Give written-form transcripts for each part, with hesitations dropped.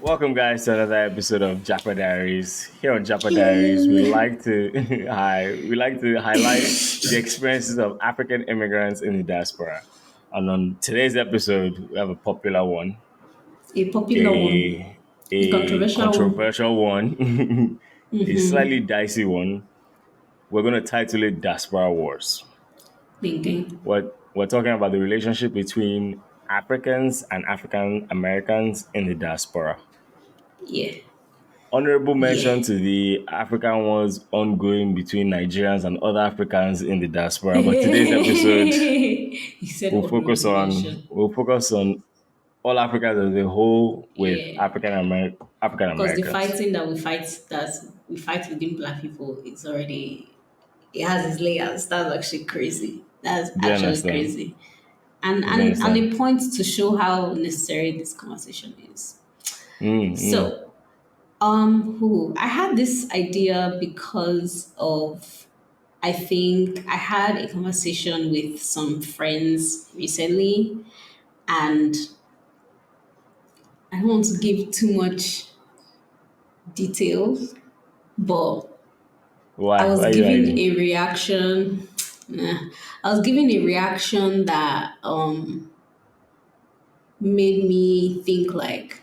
Welcome, guys, to another episode of Japa Diaries. Here on Japa Diaries, we Hello. like to we like to highlight the experiences of African immigrants in the diaspora. And on today's episode, we have a popular one, A popular one, a a a controversial one. controversial one, a slightly Mm-hmm. dicey one. We're gonna title it Diaspora Wars. Thinking. We're talking about the relationship between Africans and African Americans in the diaspora. Yeah. Honorable Yeah. mention to the African wars ongoing between Nigerians and other Africans in the diaspora. But today's episode He said honorable mention. we'll focus on all Africans as a whole with Yeah. African Because the Americans. fighting that we fight within black people is already it has its layers. That's actually crazy. That's Do you actually understand? crazy. And Do you and and understand? a point to show how necessary this conversation is. Mm, mm. So who I had this idea because of I think I had a conversation with some friends recently, and I don't want to give too much detail, but I Why? was Why are you giving hiding? a reaction. I was giving a reaction that made me think like,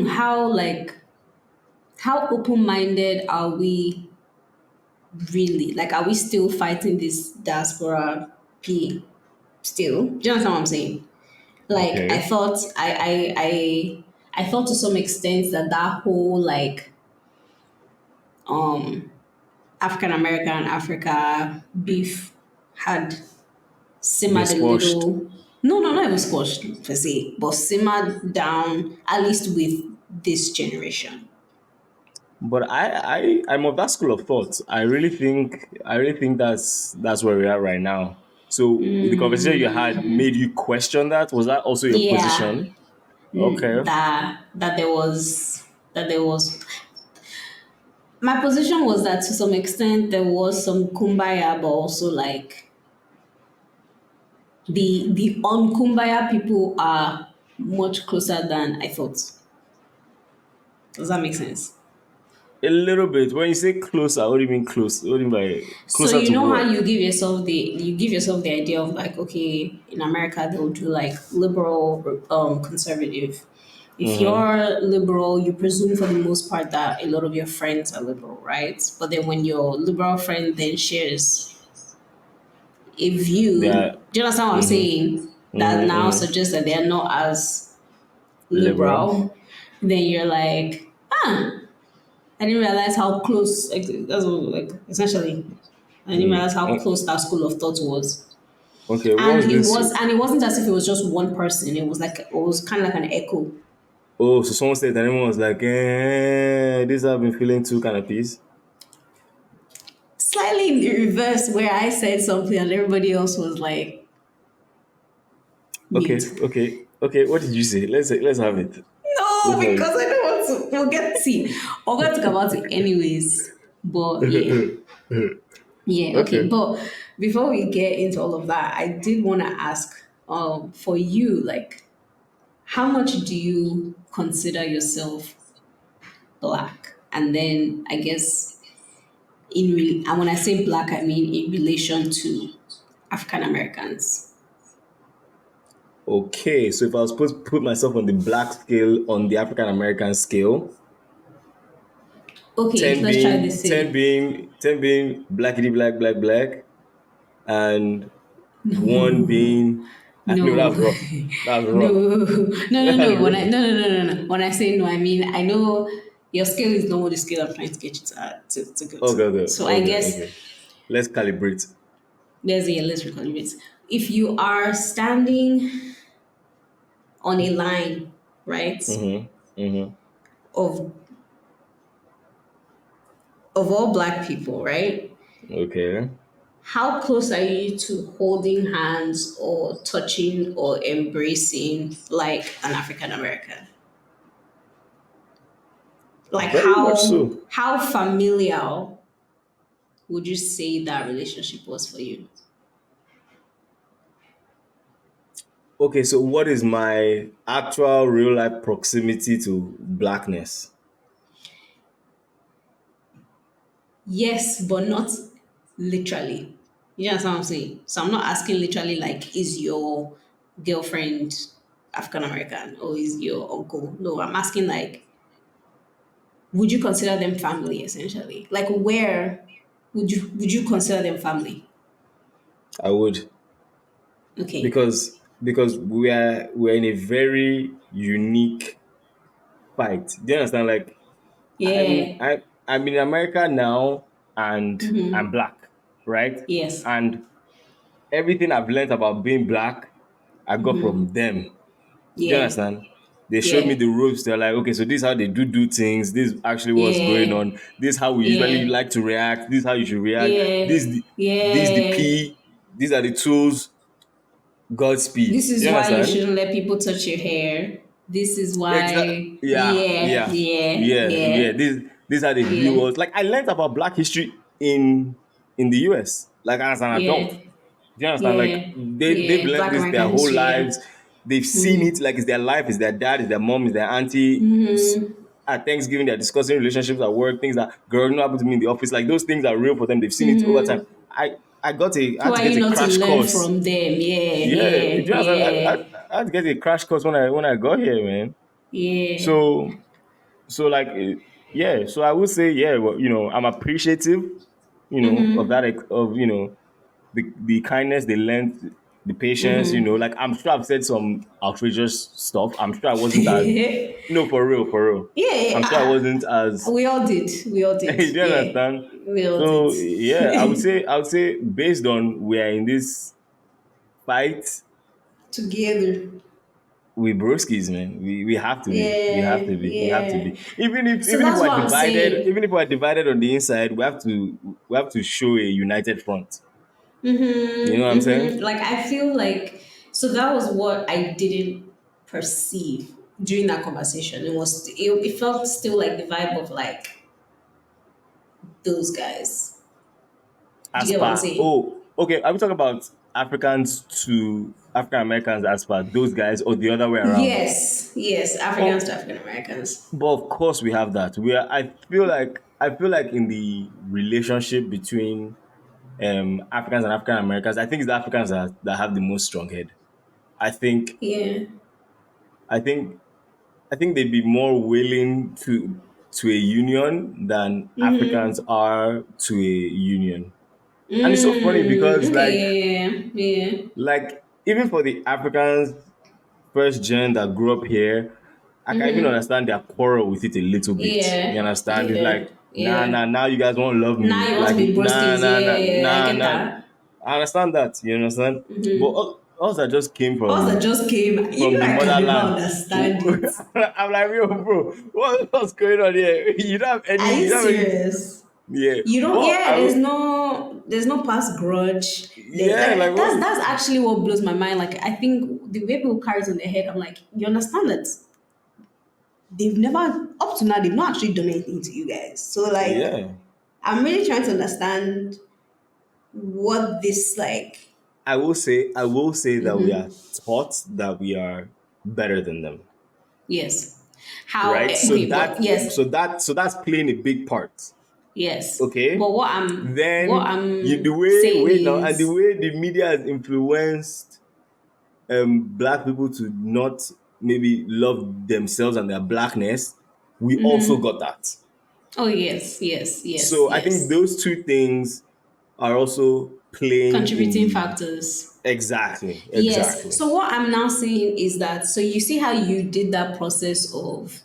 how how open minded are we really? Like, are we still fighting this diaspora P still? Do you understand what I'm saying? Like Okay. I thought to some extent that that whole like um African American Africa beef had Been simmered a squashed. little. No, no, not even squashed per se, but simmered down at least with this generation. But I'm of that school of thought. I really think that's where we are right now. So the conversation you had made you question that. Was that also your Yeah, position? Okay. that there was my position was that to some extent there was some kumbaya, but also like the unkumbaya people are much closer than I thought. Does that make sense? A little bit. When you say closer, what do you mean close? What do you mean by So closer you to know how what? you give yourself the idea of like, okay, in America they'll do like liberal, conservative. If Mm-hmm. you're liberal, you presume for the most part that a lot of your friends are liberal, right? But then when your liberal friend then shares a view, They're do you understand what I'm mm-hmm, saying? That mm-hmm, now mm-hmm. suggests that they're not as Liberal. liberal, then you're like, I didn't realize how close, like, that's what, like, essentially, I didn't realize how Mm. close that school of thought was. Okay, And what's this? it wasn't as if it was just one person. It was like, it was kind of like an echo. Oh, so someone said that everyone was like, this I've been feeling too kind of piece. Slightly in the reverse, where I said something and everybody else was like, Okay, mute. okay, okay. What did you say? Let's have it. No, Let's have because I don't want to. We'll get see. We're going to talk about it anyways. But yeah, it. yeah, okay. Okay. But before we get into all of that, I did want to ask, for you, like, how much do you consider yourself black? And then I guess and when I say black, I mean in relation to African Americans. Okay, so if I was supposed to put myself on the black scale, on the African American scale, Okay, let's try this. Say 10 being blackity black, and one being, no, no, that's rough. That's no, rough. That's no. When rough. I no. When I say no, I mean I know your scale is not what the scale I'm trying to get you to go Okay, to. okay, So I okay, guess okay. Let's calibrate. there's a let's recalibrate. If you are standing on a line, right, Mm-hmm. Mm-hmm. of all black people, right? Okay. How close are you to holding hands or touching or embracing like an African American? Like Very much so. how familiar would you say that relationship was for you? Okay, so what is my actual real life proximity to blackness? Yes, but not literally. You understand what I'm saying? So I'm not asking literally like, is your girlfriend African American or is your uncle? No, I'm asking like, would you consider them family essentially? Like where would you consider them family? I would, Okay. because we're in a very unique fight. Do you understand? Like I'm Yeah. I I'm in America now and I'm black, right? Yes. And everything I've learned about being black, I got from them. Do you Yeah. understand? They showed me Yeah. the ropes. They're like, okay, so this is how they do things. This is actually what's going Yeah. on. This is how we usually Yeah. like to react. This is how you should react. Yeah. This is the Yeah. P. These are the tools. Godspeed. This Do is you why you understand? shouldn't let people touch your hair. This is Exactly. why. Yeah, Yeah. yeah, Yeah. yeah, yeah. Yeah. This are the Yeah. viewers. Like I learned about Black history in the US, like as an adult. Yeah. Do you understand? Like Yeah. they've Yeah. learned Black this their American whole history. Yeah. lives. They've seen it like it's their life, it's their dad, it's their mom, it's their auntie. At Thanksgiving, they're discussing relationships at work, things that girl not happen to me in the office. Like those things are real for them. They've seen it over time. I Who had to are get you a not to crash learn course. from them? Yeah. Yeah, do Yeah. you understand? Yeah. I had to get a crash course when I got here, man. Yeah. So so like yeah, so I would say yeah, well, I'm appreciative, of of the kindness they lent, the patience, like I'm sure I've said some outrageous stuff. I'm sure I wasn't as Yeah. no, for real, for real. Yeah. I'm sure I wasn't as We all did. We all did. you Yeah. understand? We all did. So yeah, I would say based on we are in this fight, Together. we broskies, man. We have to be. We have Yeah. to be. We have to Yeah. be. Even if So even if that's we're what I'm divided, saying. even if we're divided on the inside, we have to show a united front. You know what I'm saying? Like I feel like so that was what I didn't perceive during that conversation. It felt still like the vibe of like those guys. Do As you get what I'm per saying? okay, are we talking about Africans to African Americans as per those guys or the other way around? Yes, yes, Africans to Oh, African Americans. but of course we have that. I feel like in the relationship between Africans and African Americans, I think it's the Africans that have the most strong head. I think Yeah. I think I think they'd be more willing to a union than Africans are to a union. And it's so funny because Okay. Yeah. Yeah. even for the Africans first gen that grew up here, I can even understand their quarrel with it a little bit. You Yeah. understand? It's Yeah. like, nah, Yeah. nah, now you guys won't love Now me. you want to Like, be nah, broskies. nah, Yeah. nah, Yeah. I nah, get nah. that. I understand that. You understand? But all that just came Us that from just came, from the I can never motherland. understand it. I'm like, yo, bro, what's going on here? Are you You don't have any, serious? yeah. You don't. But Yeah, there's no past grudge. yeah, Like like that's what? that's actually what blows my mind. Like I think the way people carry it on their head, I'm like, you understand that they've never up to now they've not actually done anything to you guys. So like, Yeah. I'm really trying to understand what this like. I will say that we are taught that we are better than them, Yes. How? right? So Okay, but that yes, so that's playing a big part. yes. But Okay, what then the I'm way saying wait now and the is, way the media has influenced black people to not maybe love themselves and their blackness, we also got that. oh yes, yes, yes, So I think yes. those two things are also playing in Contributing the factors. exactly, Yes. exactly. So what I'm now saying is that so you see how you did that process of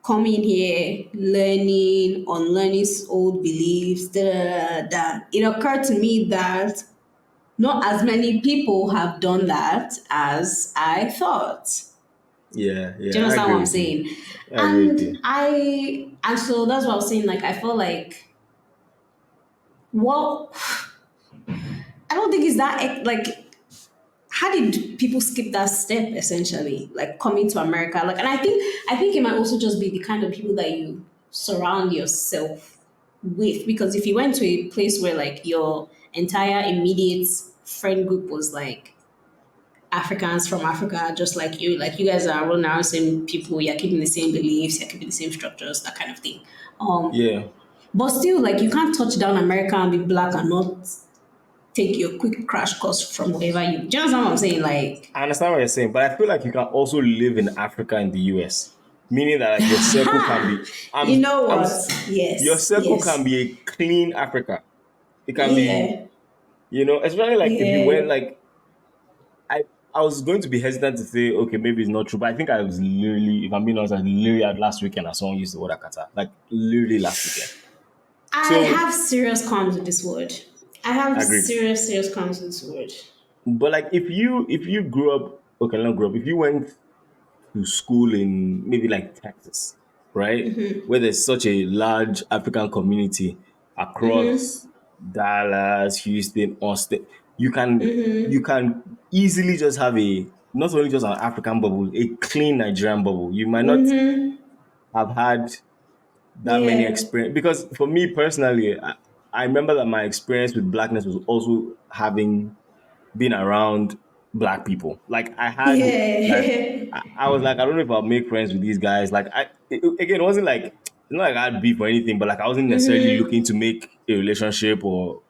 coming here, learning, unlearning old beliefs, da, da, da, da. It occurred to me that not as many people have done that as I thought. Yeah, Do you yeah, I understand what agree I'm with you. saying? I agree with you. And so that's what I was saying. Like I felt like, well, I don't think it's that like how did people skip that step essentially like coming to America like and I think it might also just be the kind of people that you surround yourself with because if you went to a place where like your entire immediate friend group was like Africans from Africa, just like you. Like you guys are running around same people, you're keeping the same beliefs, you're keeping the same structures, that kind of thing. Um, Yeah, but still, like you can't touch down America and be black and not take your quick crash course from wherever you. Do you understand what I'm saying? Like, I understand what you're saying, but I feel like you can also live in Africa and the US, meaning that like your circle can be, you know I'm, what? your Yes, circle can yes, be a clean Africa. It can be, yeah, especially like if you went yeah. like I I was going to be hesitant to say, okay, maybe it's not true, but I think I was literally, if I'm being honest, I literally had last weekend as someone used the word akata. Like literally last weekend. I So have serious qualms with this word. I have agreed. serious qualms with this word. But like if you grew up, okay, not grew up, if you went to school in maybe like Texas, right? Where there's such a large African community across Dallas, Houston, Austin, you can easily just have a not only just an African bubble, a clean Nigerian bubble. You might not have had that many Yeah, experience because for me personally, I remember that my experience with blackness was also having been around black people. Like I had like yeah, I was like, I don't know if I'll make friends with these guys. Like again, it wasn't like it's not like I had beef or anything, but like I wasn't necessarily looking to make a relationship or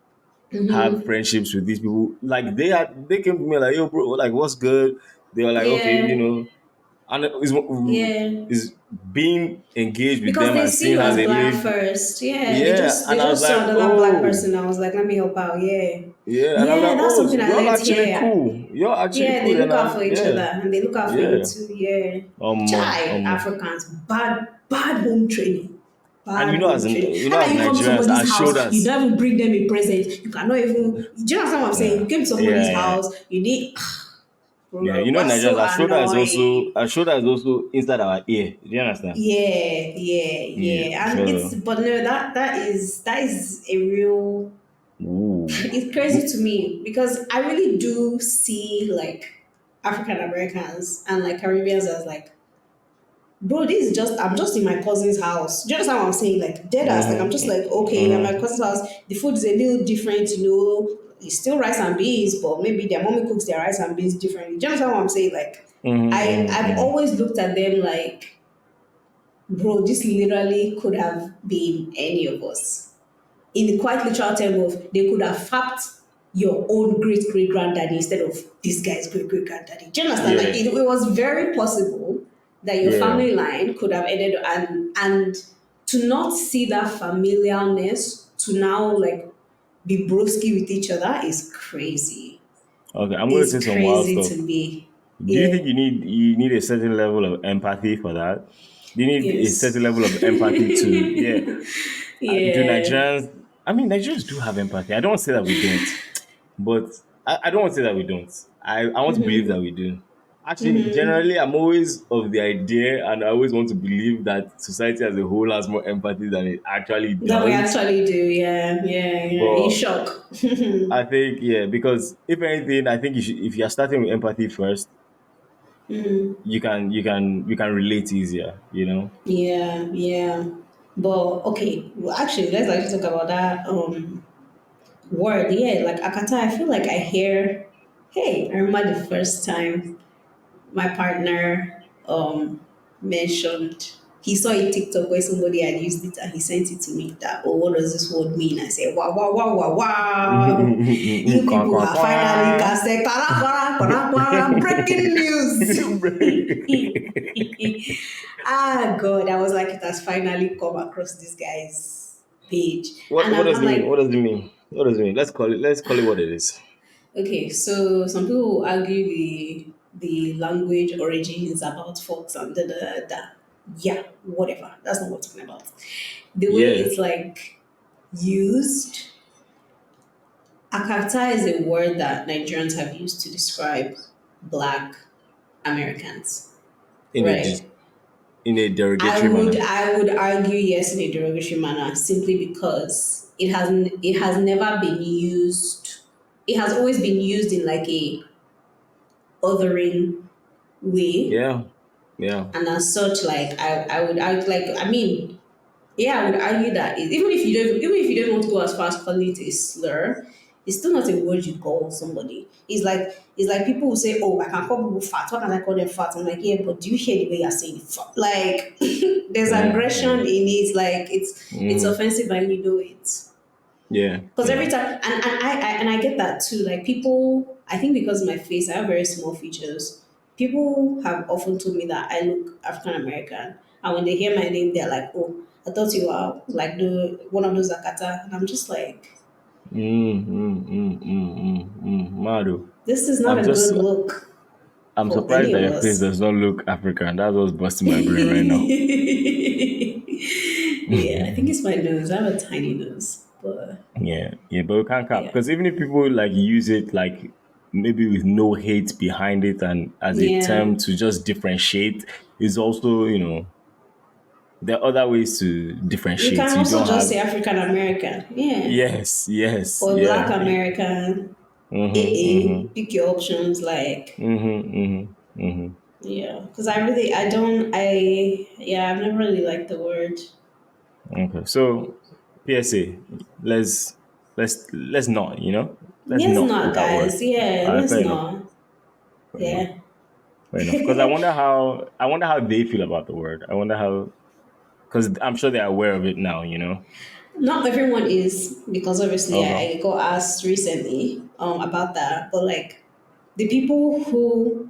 have friendships with these people. Like they came to me like, yo, bro, like what's good? They were like, okay, yeah, and yeah. is being engaged with Because them they and see seeing you how as they black live. first. Yeah, Yeah, they and I was just saw like, another black oh, person. I was like, let me help out. Yeah, yeah, and I'm yeah. like, That's oh, something I you're learned actually here. cool. You're actually Yeah, cool, they then look out for each yeah, other and they look out for you yeah. too. Yeah. Um, Chai, um, Africans, bad home training. and Bad home training. How can as you come to Nigerians, our somebody's house? You shoulders, don't even bring them a present. You cannot even. Do you understand what I'm saying? You yeah, came to somebody's yeah, house. You need. yeah. Bro, what's Nigerians, so annoying? our shoulder is also inside our ear. Do you understand? Yeah, yeah, Yeah. yeah. And it's So, but no, that is a real ooh, it's crazy to me because I really do see like African Americans and like Caribbeans as like, bro, this is just I'm just in my cousin's house. Do you understand what I'm saying? Like dead ass. Like I'm just like, okay, I'm at my cousin's house. The food is a little different, you know. It's still rice and beans, but maybe their mommy cooks their rice and beans differently. Do you understand what I'm saying? Like I've always looked at them like, bro, this literally could have been any of us. In the quite literal term of they could have fapped your own great great granddaddy instead of this guy's great great granddaddy. Do you understand? Like yeah, it was very possible that your yeah. family line could have ended and to not see that familiarness to now like be broski with each other is crazy. Okay, I'm going to say Is some wild crazy stuff. to me. Do you think Yeah. you need a certain level of empathy for that? Do you need a certain Yes. level of empathy to yeah? Do Yeah. Nigerians? I mean, Nigerians do have empathy. I don't want to say that we don't, but I don't want to say that we don't. I want to believe that we do. Actually, generally, I'm always of the idea, and I always want to believe that society as a whole has more empathy than it actually That we does. actually do. Yeah. Yeah. Yeah. In But shock. I think yeah, because if anything, I think if you're starting with empathy first, you can relate easier. Yeah, yeah. But okay, well, actually, let's actually talk about that word. Yeah, like akata. I feel like I hear. Hey, I remember the first time my partner mentioned he saw a TikTok where somebody had used it and he sent it to me that, oh, what does this word mean? I said, wow, wow, wow, wow, wow. You Kwa, people kwa, have finally kwa. can say kara, kara, kara, kara, breaking news. Ah, God, I was like, it has finally come across this guy's page. what And what I'm, does I'm it mean? What like, does it mean? What does it mean? Let's call it what it is. okay, so some people will argue the language origin is about folks and da da da da. Yeah, whatever. That's not what we're talking about. The way Yeah, it's like used, akata is a word that Nigerians have used to describe Black Americans, in a right? in a I derogatory would manner. I would argue yes in a derogatory manner simply because it has never been used. It has always been used in like a othering way, Yeah, yeah, and as such, like I would argue, like I mean, yeah, I would argue that even if you don't want to go as far as calling it a slur, It's still not a word you call somebody. It's like people will say, "Oh, I can call people fat. Why can't I call them fat?" I'm like, "Yeah, but do you hear the way you're saying fat? Like, there's aggression in Mm-hmm. it. Like, it's Mm-hmm. offensive, and you know it." Yeah, Because yeah. every time, and I get that too. Like people, I think because of my face, I have very small features. People have often told me that I look African American, and when they hear my name, they're like, "Oh, I thought you were like the one of those Akata," and I'm just like, Mado. "This is not I'm a just good look I'm for surprised any that of your face us." does not look African. That's what's busting my brain right now. Yeah, I think it's my nose. I have a tiny nose, but Yeah, yeah, but we can't cap yeah, because even if people like use it like maybe with no hate behind it and as a yeah. term to just differentiate, is also there are other ways to You differentiate. can You also don't just have say African American, yeah, yes, yes, or Black yeah, American. Pick your options. Like, yeah, because I don't, yeah, I've never really liked the word. Okay, so PSA, let's not let's Let's not not, with that word. guys. Yeah, All right, let's fair enough, not. fair enough. Yeah. Fair enough. Because I wonder how they feel about the word. I wonder how because I'm sure they're aware of it now. Not everyone is, because obviously Okay. I got asked recently about that, but like the people who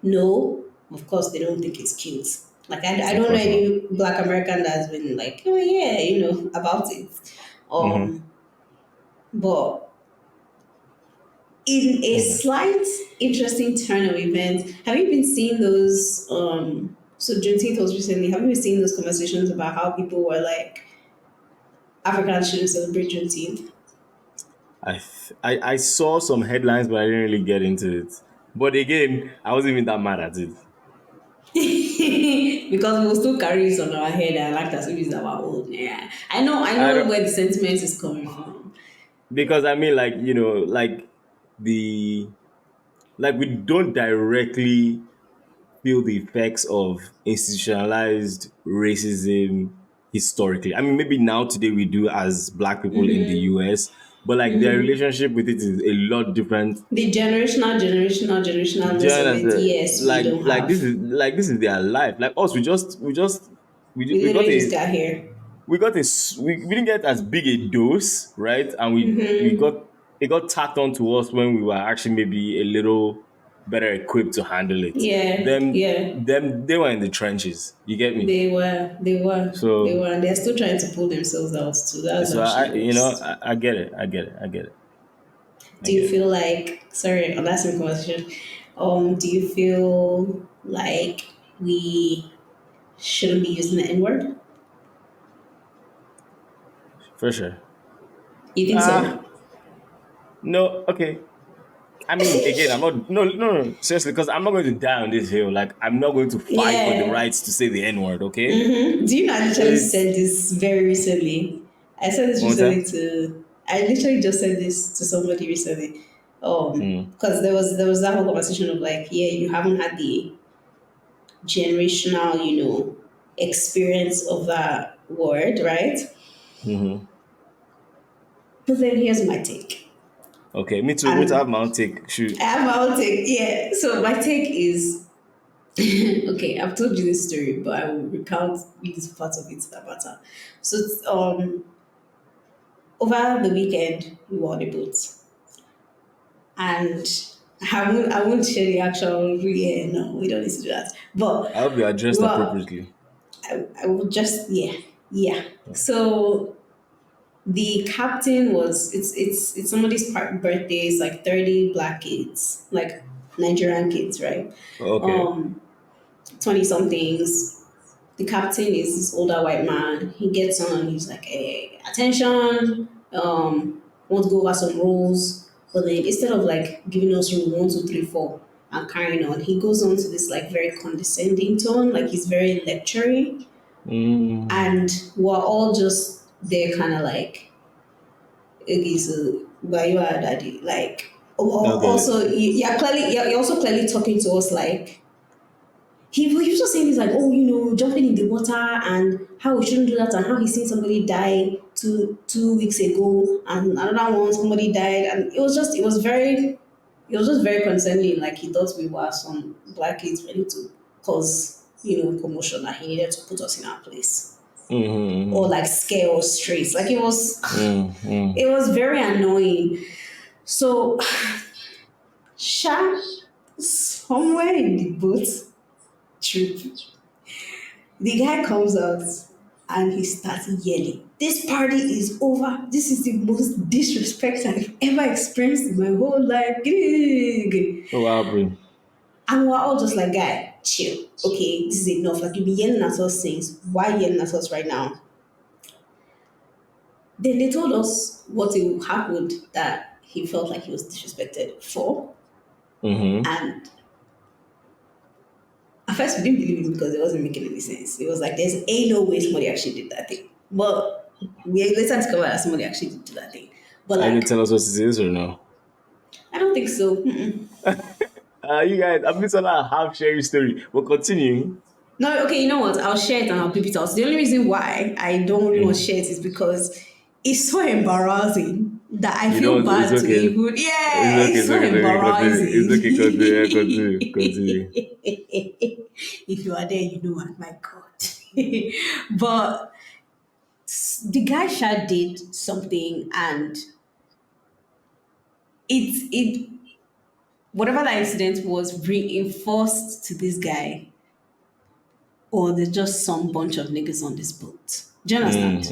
know, of course, they don't think it's cute. Like I Of don't know course not. any Black American that's been like, oh yeah, about it. Mm-hmm. Um, but in a Mm-hmm. slight interesting turn of events, have you been seeing those? So Juneteenth was recently. Have you been seeing those conversations about how people were like Africans shouldn't celebrate Juneteenth? I saw some headlines, but I didn't really get into it. But again, I wasn't even that mad at it. Because we'll still carry it on our head and like as if it's our own. Yeah, I I know don't where the sentiment is coming from. because I mean, like like the like we don't directly feel the effects of institutionalized racism historically. I mean, maybe now today we do as Black people in the US, but like their relationship with it is a lot different. The generationalness Just of as it, yes, we don't have. like this is their life. Like us, We we got literally just a got here. we didn't get as big a dose, right? And we got it got tacked on to us when we were actually maybe a little better equipped to handle it. Yeah, yeah. They were in the trenches. You get me? They So were, and they're still trying to pull themselves out too. That's so actually worst. I get it. I get it. I get it. I Do you get it. feel like, sorry, I'm asking a question. Do you feel like we shouldn't be using the N word? For sure. You think Ah, so? no, okay. I mean, again, I'm not. No, no, no. Seriously, because I'm not going to die on this hill. Like, I'm not going to fight for the Yeah. rights to say the N word. Okay, Do you know I literally it's said this very recently? I said this one recently time. to. I literally just said this to somebody recently. Because there was that whole conversation of like, yeah, you haven't had the generational, experience of that word, right? But then here's my take. Okay, me too. Me to have And my own take. I Shoot. have my own take. Yeah. So my take is okay, I've told you this story, but I will recount these parts of it that matter. So over the weekend we were on a boat. And I won't share the actual yeah, no, we don't need to do that. But I hope you are dressed well appropriately. I will just yeah, yeah. So the captain was it's somebody's birthday. It's like 30 black kids, like Nigerian kids, right? Okay. 20 somethings. The captain is this older white man. He gets on, he's like, hey, attention, want to go over some rules. But then instead of like giving us rule 1, 2, 3, 4 and carrying on, he goes on to this like very condescending tone, like he's very lecturing. Mm. And we're all just there kind of like, okay, so why you are daddy? Like, also, Okay. you're also clearly talking to us like, he was just saying things like, oh, jumping in the water and how we shouldn't do that and how he's seen somebody die two weeks ago, and another one somebody died, and it was just very concerning. Like he thought we were some black kids ready to cause commotion, that he needed to put us in our place or Mm-hmm. like scare us straight. Like it was Mm-hmm. it was very annoying. So Sha, somewhere in the boat trip, the guy comes out and he starts yelling, "This party is over. This is the most disrespect I've ever experienced in my whole life." Oh, what happened? And we're all just like, "Guy, chill. Okay, this is enough. Like, you've been yelling at us since. Why yelling at us right now?" Then they told us what happened, that he felt like he was disrespected for. Mm-hmm. And at first, we didn't believe it because it wasn't making any sense. It was like, there's ain't no way somebody actually did that thing. But we later discovered that somebody actually did do that thing. But Are you gonna like, tell us what it is or no? I don't think so. Mm-mm. You guys, I'm just gonna half share your story. But continue. No, okay, you know what? I'll share it and I'll beep it out. The only reason why I don't really want to Mm. share it is because it's so embarrassing that I You feel know, it's bad to okay. even. It's Yeah, okay, it's it's so okay, it's okay. Continue. It's okay, continue. Yeah, continue. Continue. if you are there, you know what, my God. But the guy Sha did something, and it whatever that incident was reinforced to this guy, or there's just some bunch of niggas on this boat. Do you understand?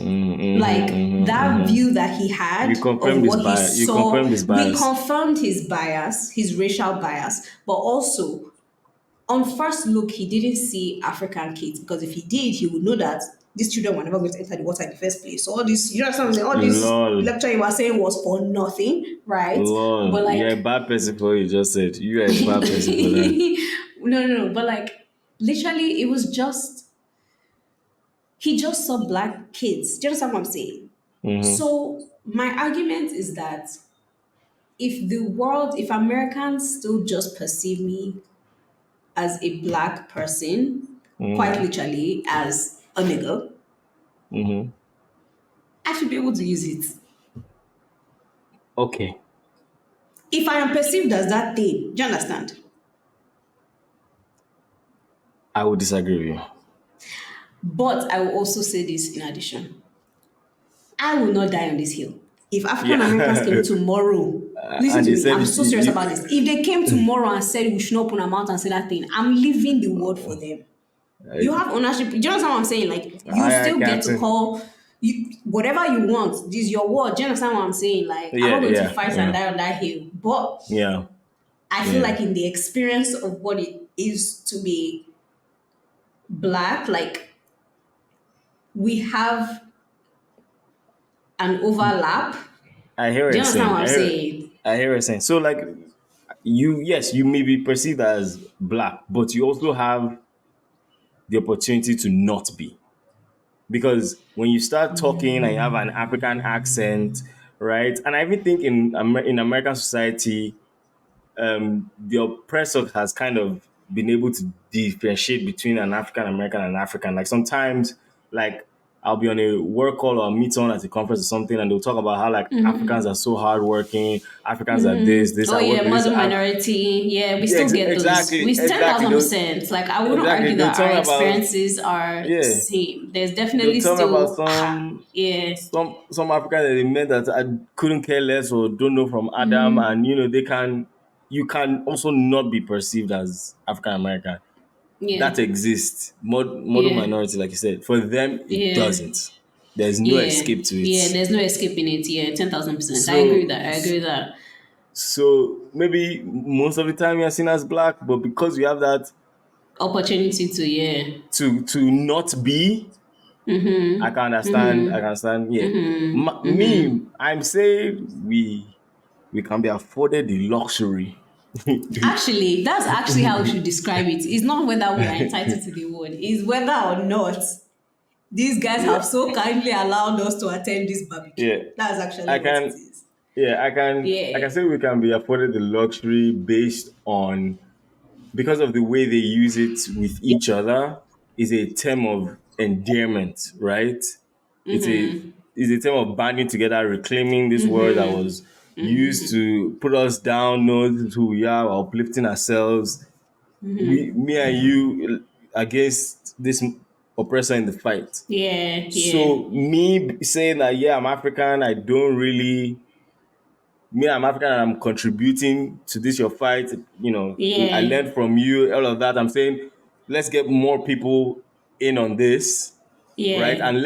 Like that Mm. view that he had You of confirmed this what he bias. You saw, confirmed this we bias. confirmed his bias, his racial bias, but also on first look, he didn't see African kids, because if he did, he would know that these children were never going to enter the water in the first place. So all this, you know what I'm saying? All this Lol. lecture you were saying was for nothing, right? But Lol. You're a like, bad person for what you just said. You are a bad person for that. no, but like, literally, it was just, he just saw black kids. Do you understand what I'm saying? Mm-hmm. So my argument is that if Americans still just perceive me as a black person, quite Mm-hmm. literally as a nigger, Mm-hmm. I should be able to use it. Okay. If I am perceived as that thing, do you understand? I would disagree with you. But I will also say this in addition. I will not die on this hill. If African Americans came Yeah. tomorrow, listen And to they me, said I'm so serious about you this. If they came tomorrow and said we should not open our mouth and say that thing, I'm leaving the word for them. You have ownership. Do you understand what I'm saying? Like, you I still get can't. to call you whatever you want. This is your word. Do you understand what I'm saying? Like, I'm Yeah, not going to yeah, fight and yeah, die on that hill. But yeah, I feel yeah. like in the experience of what it is to be black, like, we have an overlap. I hear what Do you're you understand saying. what I'm saying? I hear what you're saying. So like you, yes, you may be perceived as black, but you also have the opportunity to not be. Because when you start talking and you have an African accent, right? And I even think in American society, the oppressor has kind of been able to differentiate between an African American and African. Like sometimes, like I'll be on a work call or meet someone at a conference or something, and they'll talk about how like Africans are so hardworking, Africans are this. Oh I work yeah, with this. modern minority. Yeah, we Yeah, still get those. exactly, We ten exactly. thousand percent. Like, I wouldn't Exactly. argue They'll that tell our me about experiences are the yeah. same. There's They'll definitely tell me about still yeah. some Africans that they met that I couldn't care less or don't know from Adam, and they can you can also not be perceived as African American. Yeah. That exists. Model Yeah. minority, like you said, for them it Yeah. doesn't. There's no Yeah. escape to it. Yeah. There's no escaping it. Yeah, 10,000%. I agree with So that. I agree with that. so maybe most of the time you're seen as black, but because you have that Opportunity to, yeah. to not be, I can understand. I can understand. Yeah, me, I'm saying we can be afforded the luxury. Actually, that's actually how we should describe it. It's not whether we are entitled to the word, it's whether or not these guys Yeah, have so kindly allowed us to attend this barbecue. yeah. That's actually I what it can. is. Yeah, I Yeah. can say we can be afforded the luxury based on because of the way they use it with each other is a term of endearment, right? It's a is a term of banding together, reclaiming this word that was used to put us down, know who we are, uplifting ourselves. Me and you against this oppressor in the fight. Yeah, yeah, So me saying that yeah, I'm African, I don't really me, I'm African and I'm contributing to this your fight. I yeah, learned from you, all of that. I'm saying let's get more people in on this, right? yeah. And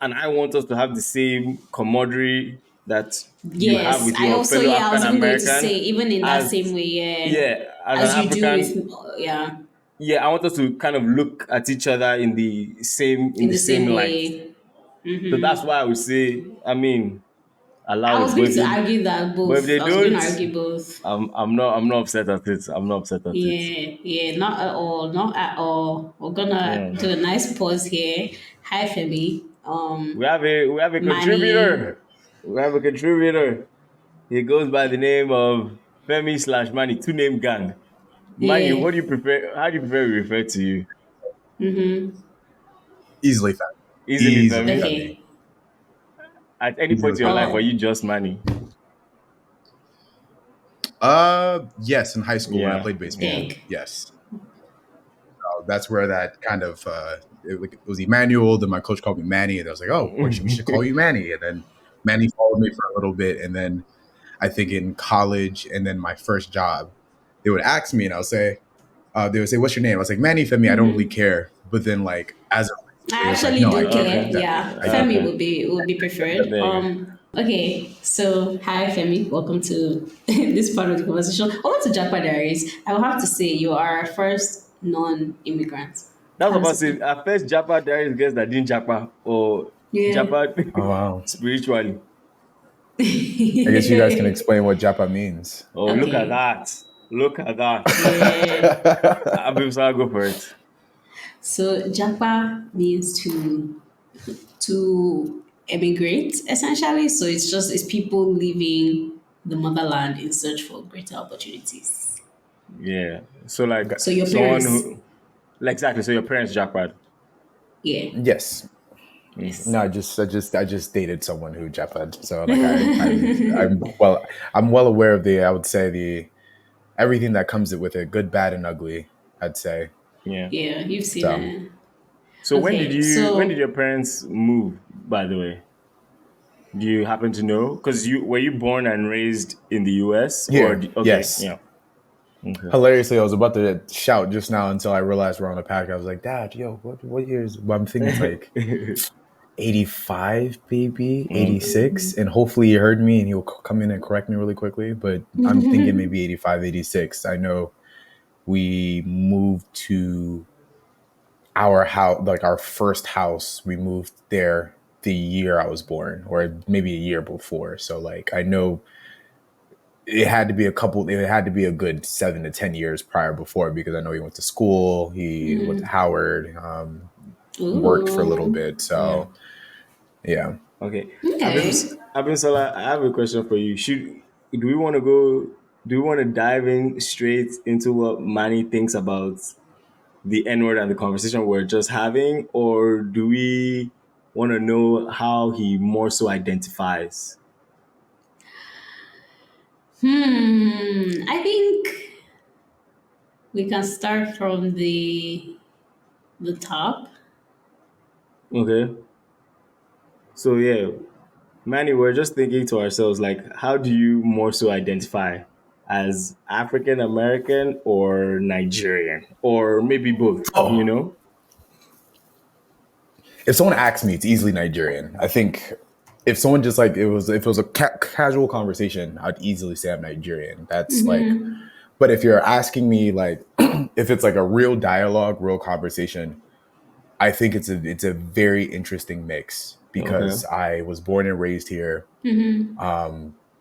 and I want us to have the same camaraderie that you have Yes, with I your also, fellow yeah, I was African even going to say, American even in that same as way, yeah, yeah, as an as you do with, African. yeah, Yeah, I want us to kind of look at each other in in the the same same light. way. So that's why I would say, I mean, allow I it. was going to argue that But if both. they I was going to don't, argue both. I'm not upset at it. I'm not upset at it. Yeah, yeah, not at all, not at all. We're gonna Yeah. do a nice pause here. Hi, Femi. We have a Manny. contributor. We have a contributor. He goes by the name of Femi slash Manny, two name gang. Manny, Yeah. what do you prefer? How do you prefer we refer to you? Easily Femi. Easily Easily Femi? Femi. Okay. At any point Easily in your Femi. life, are Oh, you just Manny? Yes, in high school when I Yeah, played baseball. yeah. big. Yes. That's where that kind of it was Emmanuel. Then my coach called me Manny, and I was like, "Oh, we should call you Manny." And then Manny followed me for a little bit, and then I think in college, and then my first job, they would ask me, and they would say, "What's your name?" I was like, "Manny Femi." I don't really care. But then, like as a I it was like, actually "No, do I care. Okay, that Yeah, I do." Femi okay. would be preferred. There you go. Okay. So, hi, Femi. Welcome to this part of the conversation. Welcome to Japa Diaries. I will have to say you are our first non-immigrant. That's How about does to it feel? say, at first, Japa, there is guys that didn't Japa or Yeah. Japa Oh wow! spiritually. I guess you guys can explain what Japa means. Oh, look at Okay. that. Look at that. Yeah. Abim go for it. So Japa means to emigrate essentially. So it's people leaving the motherland in search for greater opportunities. Yeah. So, like, So your someone parents, who, like, exactly. So, your parents Japa. yeah. Yes. Yes. No, I just dated someone who Japad. So like I'm well aware of I would say the everything that comes with it, good, bad, and ugly. I'd say Yeah. Yeah, you've seen so. it. So, Okay, when did so your parents move, by the way? Do you happen to know? Because were you born and raised in the US Here, okay, yes. yeah. Okay. Hilariously, I was about to shout just now until I realized we're on a pack. I was like, "Dad, yo, what year is?" Well, I'm thinking it's like 85, maybe Okay. 86, and hopefully you heard me and he'll come in and correct me really quickly. But I'm thinking maybe 85, 86. I know we moved to our house, like our first house, we moved there the year I was born, or maybe a year before. So like I know it had to be a good 7 to 10 years prior before, because I know he went to school, he went to Howard, worked for a little ooh, bit. Yeah. So yeah. Okay. okay. Abim Salah, I have a question for you. Do we want to go do we want to dive in straight into what Manny thinks about the N word and the conversation we're just having, or do we want to know how he more so identifies? I think we can start from the top. Okay. So yeah, Manny, we're just thinking to ourselves, like, how do you more so identify as African American or Nigerian, or maybe both? You Oh, know? if someone asks me, it's easily Nigerian. I think if someone just like if it was a casual conversation, I'd easily say I'm Nigerian. That's like, but if you're asking me like if it's like a real dialogue, real conversation, I think it's a very interesting mix Okay. because I was born and raised here.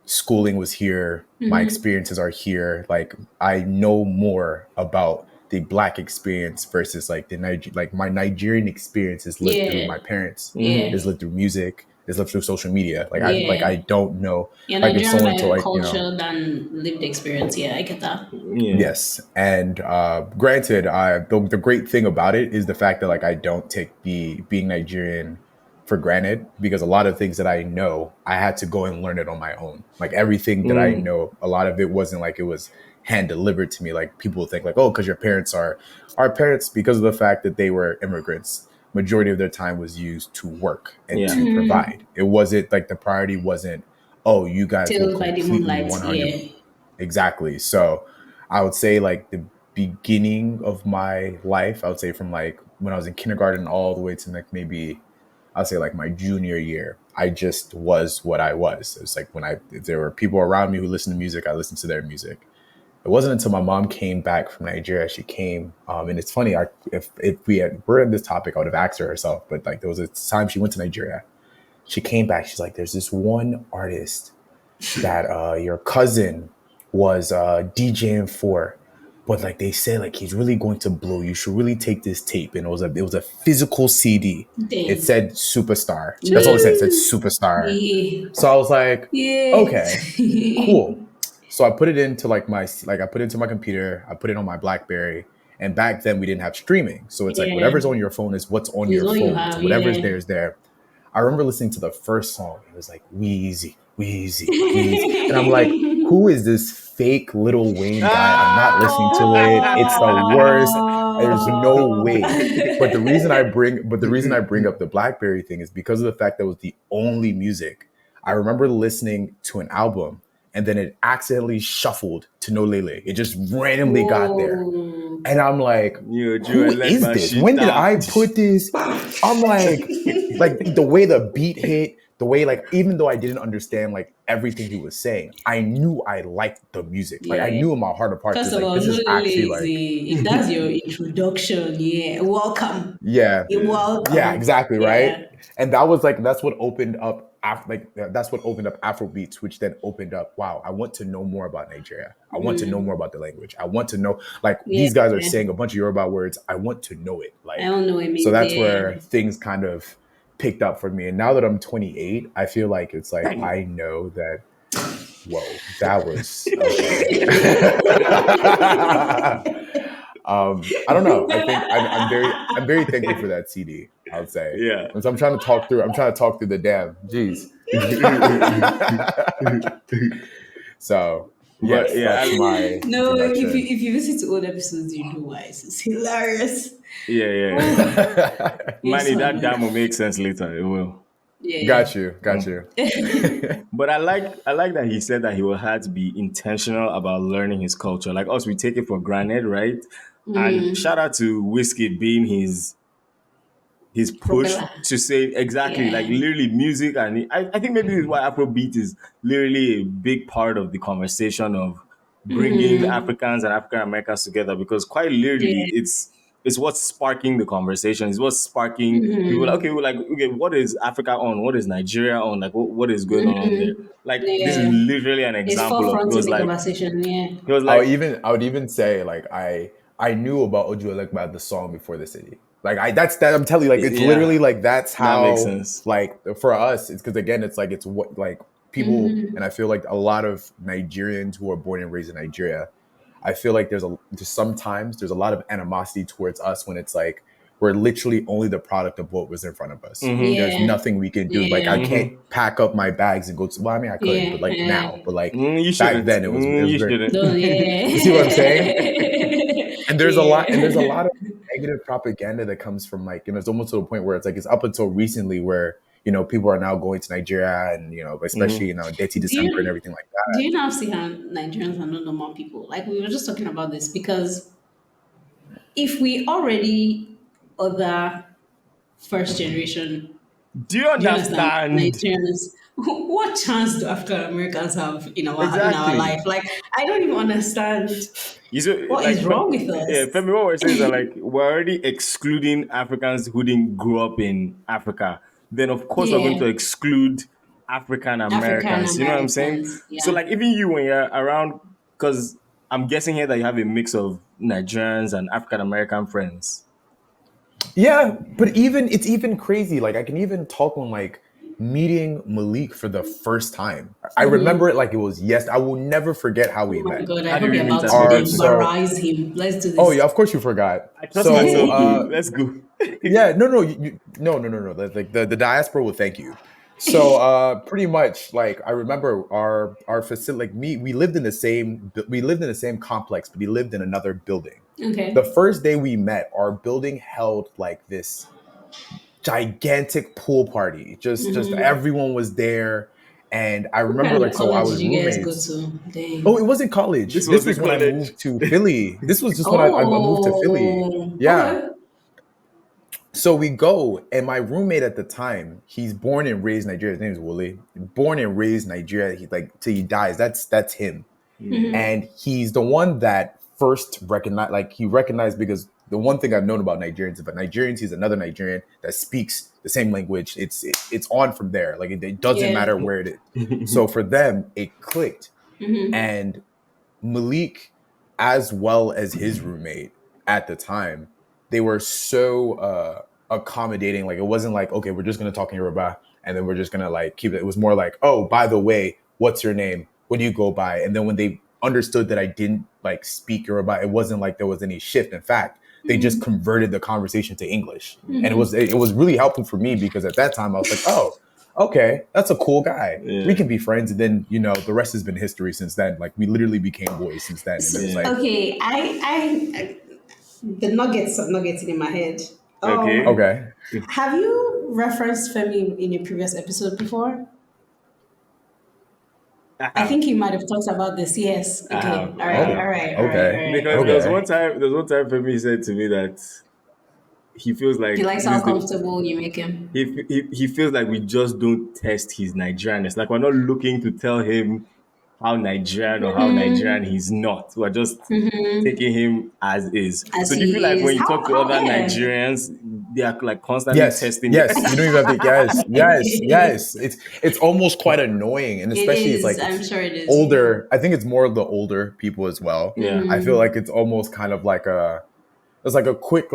Schooling was here. My experiences are here. Like I know more about the black experience versus like like my Nigerian experience is lived through Yeah, my parents, yeah, is lived through music, is lived through social media. yeah. I don't know, Yeah, like if Nigerian someone to by like culture than lived experience. Yeah, I get that. Yeah. yes. And granted, the great thing about it is the fact that like I don't take the being Nigerian for granted because a lot of things that I know, I had to go and learn it on my own. Like everything that I Mm, know, a lot of it wasn't like it was hand delivered to me. Like people think like, oh, because your parents are our parents, because of the fact that they were immigrants, majority of their time was used to work and yeah. to provide. It wasn't like the priority wasn't, oh, you guys will Tales by the completely moonlight. 100 Yeah. exactly. So I would say like the beginning of my life, I would say from like when I was in kindergarten all the way to like maybe I'll say like my junior year, I just was what I was. It's like when if there were people around me who listened to music, I listened to their music. It wasn't until my mom came back from Nigeria. She came, and it's funny. If we had we're in this topic, I would have asked her herself. But like there was a time she went to Nigeria. She came back. She's like, "There's this one artist that your cousin was DJing for, but like they said, like he's really going to blow. You should really take this tape." And it was a physical CD. It Damn. said Superstar. That's all it said. It said Mm. Superstar. Yeah. So I was like, Yeah. okay, cool. So I put it into I put it into my computer. I put it on my BlackBerry. And back then we didn't have streaming. So it's like Yeah. whatever's on your phone is what's on Is your what you phone. So have. whatever's Yeah. there is there. I remember listening to the first song. It was like Wheezy, Wheezy, Wheezy. And I'm like, who is this fake Little Wayne guy? I'm not listening to it. It's the worst. There's no way. But the reason I bring up the BlackBerry thing is because of the fact that it was the only music. I remember listening to an album and then it accidentally shuffled to No Lele. It just randomly got there. Whoa. And I'm like, You Joe, who let is my this? shit When did I out. put this? I'm like the way the beat hit, the way like even though I didn't understand like everything he was saying, I knew I liked the music. Like I Yeah. knew in my heart of hearts, First it's of like all, this no is actually like lazy. If that's your introduction, yeah. Welcome. yeah, You're yeah, welcome. exactly right. Yeah. And that was like that's what opened up after like that's what opened up Afrobeats, which then opened up. Wow, I want to know more about Nigeria. I want to know more about the language. I want to know like Yeah. these guys are saying a bunch of Yoruba words. I want to know it. I Like don't know him so is that's where there. things kind of picked up for me. And now that I'm 28, I feel like it's like I know that. Whoa, that was okay. I don't know. I think I'm very thankful for that CD. I would say, Yeah. and so I'm trying to talk through. I'm trying to talk through the dam. Jeez. So But yes, yeah, that's my No, introduction. if you listen to old episodes, you know why. It's hilarious. yeah. Oh, it's Manny, that funny. dam will make sense later. It will. Yeah. Got you. Got you. But I like that he said that he will have to be intentional about learning his culture. Like us, we take it for granted, right? And shout out to Whiskey being his push Propeller. to say exactly like Yeah. literally music. And I think maybe this is why Afrobeat is literally a big part of the conversation of bringing Africans and African Americans together, because quite literally Yeah. it's what's sparking the conversation. It's what's sparking people like, okay, we're like, okay, what is Africa on? What is Nigeria on? Like what is going on there? Like this is Yeah. literally an It's example of forefront in the conversation. Yeah. it was I would like even I would even say like I knew about Oju Elekba the song before the city. Like I that's that I'm telling you like it's yeah, literally like that's that makes how sense. like for us it's because again it's like it's what like people and I feel like a lot of Nigerians who are born and raised in Nigeria. I feel like sometimes there's a lot of animosity towards us when it's like we're literally only the product of what was in front of us. There's Yeah. nothing we can do. Like I Yeah. can't pack up my bags and go to. Well, I mean I could, Yeah. but like now, but like You back shouldn't. then it was You very. shouldn't. No, yeah. You see what I'm saying? And there's a lot Yeah. of negative propaganda that comes from like it's almost to a point where it's like it's up until recently where people are now going to Nigeria and especially Dirty Do December and you everything like that. do you now see how Nigerians are not normal people? Like we were just talking about this because if we already other first generation, Do you do you understand? understand? Nigerians, what chance do African Americans have in our Exactly. life? Like I don't even understand You see, what like is wrong with us. Femi, what we're saying is that like we're already excluding Africans who didn't grow up in Africa. Then of course we're going to Yeah, exclude African African Americans. You know what I'm saying? Americans. So Yeah. like even you when you're around, because I'm guessing here that you have a mix of Nigerians and African American friends. Yeah, but even it's even crazy. Like I can even talk on like meeting Malik for the first time. I remember it like it was yes. I will never forget how we Oh my met. God, I How do hope we you're meet about and to where did Our we meet? so embarrass him. Let's do oh yeah, this. of course you forgot. I trust So myself though. Let's go. yeah, no, no. Like the diaspora will thank you. So pretty much like I remember our facility like me we lived in the same complex, but he lived in another building. The Okay. first day we met, our building held like this gigantic pool party. Just everyone was there. And I What remember kind of like so I college was did you guys go roommates. to? Oh, Dang. it wasn't college. This This was a was when I college. moved to Philly. This was just when I moved to Philly. Oh, Yeah. okay. So we go, and my roommate at the time, he's born and raised Nigeria. His name is Wole. Born and raised Nigeria. He like till he dies. That's him. And he's the one that first recognized, like he recognized because the one thing I've known about Nigerians is that Nigerians, he's another Nigerian that speaks the same language. It's on from there. Like it doesn't Yeah. matter where it is. So for them, it clicked. And Malik, as well as his roommate at the time, they were so accommodating. Like it wasn't like, okay, we're just gonna talk in Yoruba and then we're just gonna like keep it. It was more like, oh, by the way, what's your name? What do you go by? And then when they understood that I didn't like speak Yoruba, it wasn't like there was any shift. In fact, they just converted the conversation to English. And it was really helpful for me because at that time I was like, oh, okay, that's a cool guy. We Yeah. can be friends. And then, the rest has been history since then. Like we literally became boys since then. And it was Yeah. like, Okay, I the nuggets are nuggeting in my head. Okay. okay. Have you referenced Femi in a previous episode before? I I have. think you might have talked about this. Yes. I Okay. have. All I right. have. All right. All right. All Okay. right. All Because right. Okay. there was one time Femi said to me that he feels He like likes this how is the comfortable you make him. he feels like we just don't test his Nigerianness. Like we're not looking to tell him how Nigerian or how Nigerian he's not. We're just taking him as is. As So do you feel like he when is. you talk to How, other yeah. Nigerians, they are like constantly Yes. testing you? Yes. You don't even have to. Yes. Yes. Yes. It's almost quite annoying. And It especially is. it's I'm sure it is. older. I think it's more of the older people as well. Yeah. I feel like it's almost kind of like it's like a quick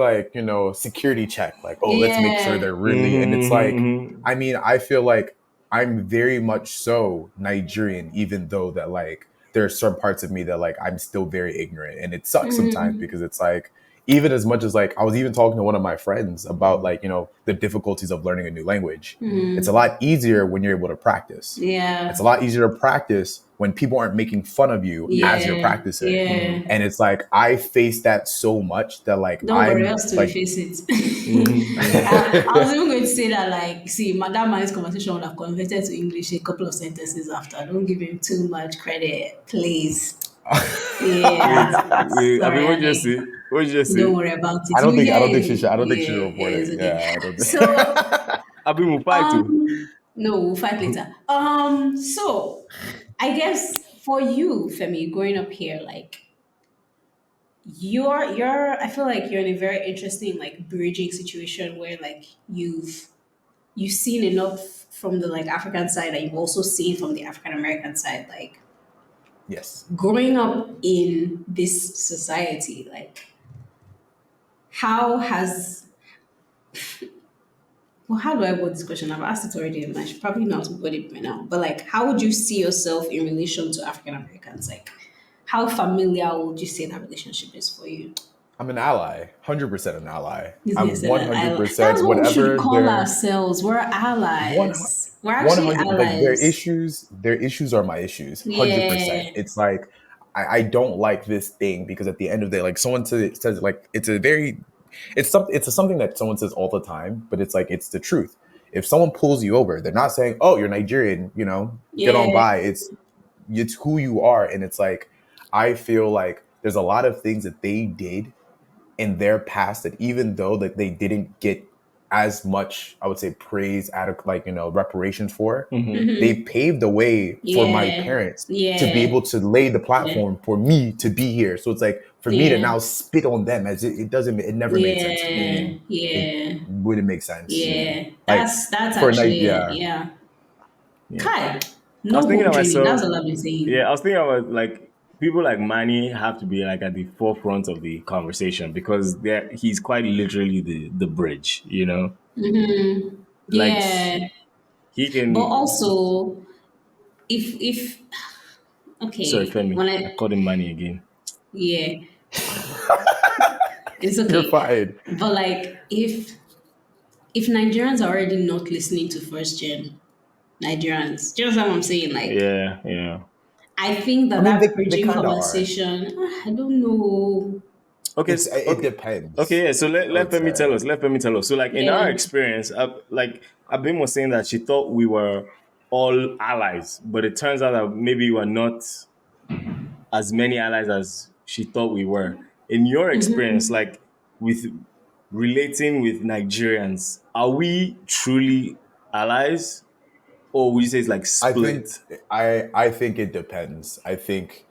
security check, like, oh, let's make sure Yeah. they're really. And it's like, Mm-hmm. I mean, I feel like I'm very much so Nigerian, even though that like there are some parts of me that like I'm still very ignorant, and it sucks sometimes because it's like, even as much as like I was even talking to one of my friends about like the difficulties of learning a new language. It's a lot easier when you're able to practice. Yeah. It's a lot easier to practice when people aren't making fun of you as you're Yeah. practicing. Yeah. And it's like I face that so much that like Don't worry, I'm else to like face it. Mm-hmm. I was even going to say that, like, see, that man's conversation would have converted to English a couple of sentences after. Don't give him too much credit, please. Wait, Yeah. wait. I mean, Sorry, what did you Alex. say? What did you Don't say? worry about it. I You don't think I hear don't think she him. should I don't think she should Yeah, yeah, report it's it. okay. Yeah, I don't think. So, I've been with fight too. no, we'll fight later. So I guess for you, Femi, growing up here, like I feel like you're in a very interesting like bridging situation where like you've seen enough from the like African side and you've also seen from the African American side. Like Yes. growing up in this society, like how has well, how do I word this question? I've asked it already and I should probably not word it by now. But like how would you see yourself in relation to African Americans? Like how familiar would you say that relationship is for you? I'm an ally, 100% an ally. I'm Business and that's 100% what we should whatever call they're ourselves. We're one allies. We're actually 100 like allies. their issues are my issues, 100%. Yeah. It's like I don't like this thing because at the end of the day, like someone says like it's something that someone says all the time, but it's like it's the truth. If someone pulls you over, they're not saying, "Oh, you're Nigerian," get on Yeah. by. It's who you are, and it's like I feel like there's a lot of things that they did in their past that even though that they didn't get as much, I would say, praise out of reparations for, they paved the way for my Yeah. parents to be Yeah. able to lay the Yeah. platform for me to be here. So it's like for me to Yeah. now spit on them as it never made sense to me. Yeah. It Yeah. wouldn't make sense. Yeah. Like That's for a night, actually yeah. yeah. Yeah. Kai. I was No thinking home of training. myself. That's all I've been saying. Yeah, I was thinking about like people like Manny have to be like at the forefront of the conversation because he's quite literally the bridge. Like Yeah. He But can. also, if Sorry, okay, Femi. when I I called him Manny again. yeah, it's You're okay. fine. But like, if Nigerians are already not listening to first gen Nigerians, do you know what I'm saying? Like, Yeah, yeah. I think I that mean, that they bridging kind of are. conversation, I don't know. Okay, It okay, okay. depends. Yeah. So I let would Femi tell say. us. Let Femi tell us. So, like in our Yeah. experience, like Abim was saying that she thought we were all allies, but it turns out that maybe we were not as many allies as she thought we were. In your experience, like with relating with Nigerians, are we truly allies, or would you say it's like I think split? I think it depends. I think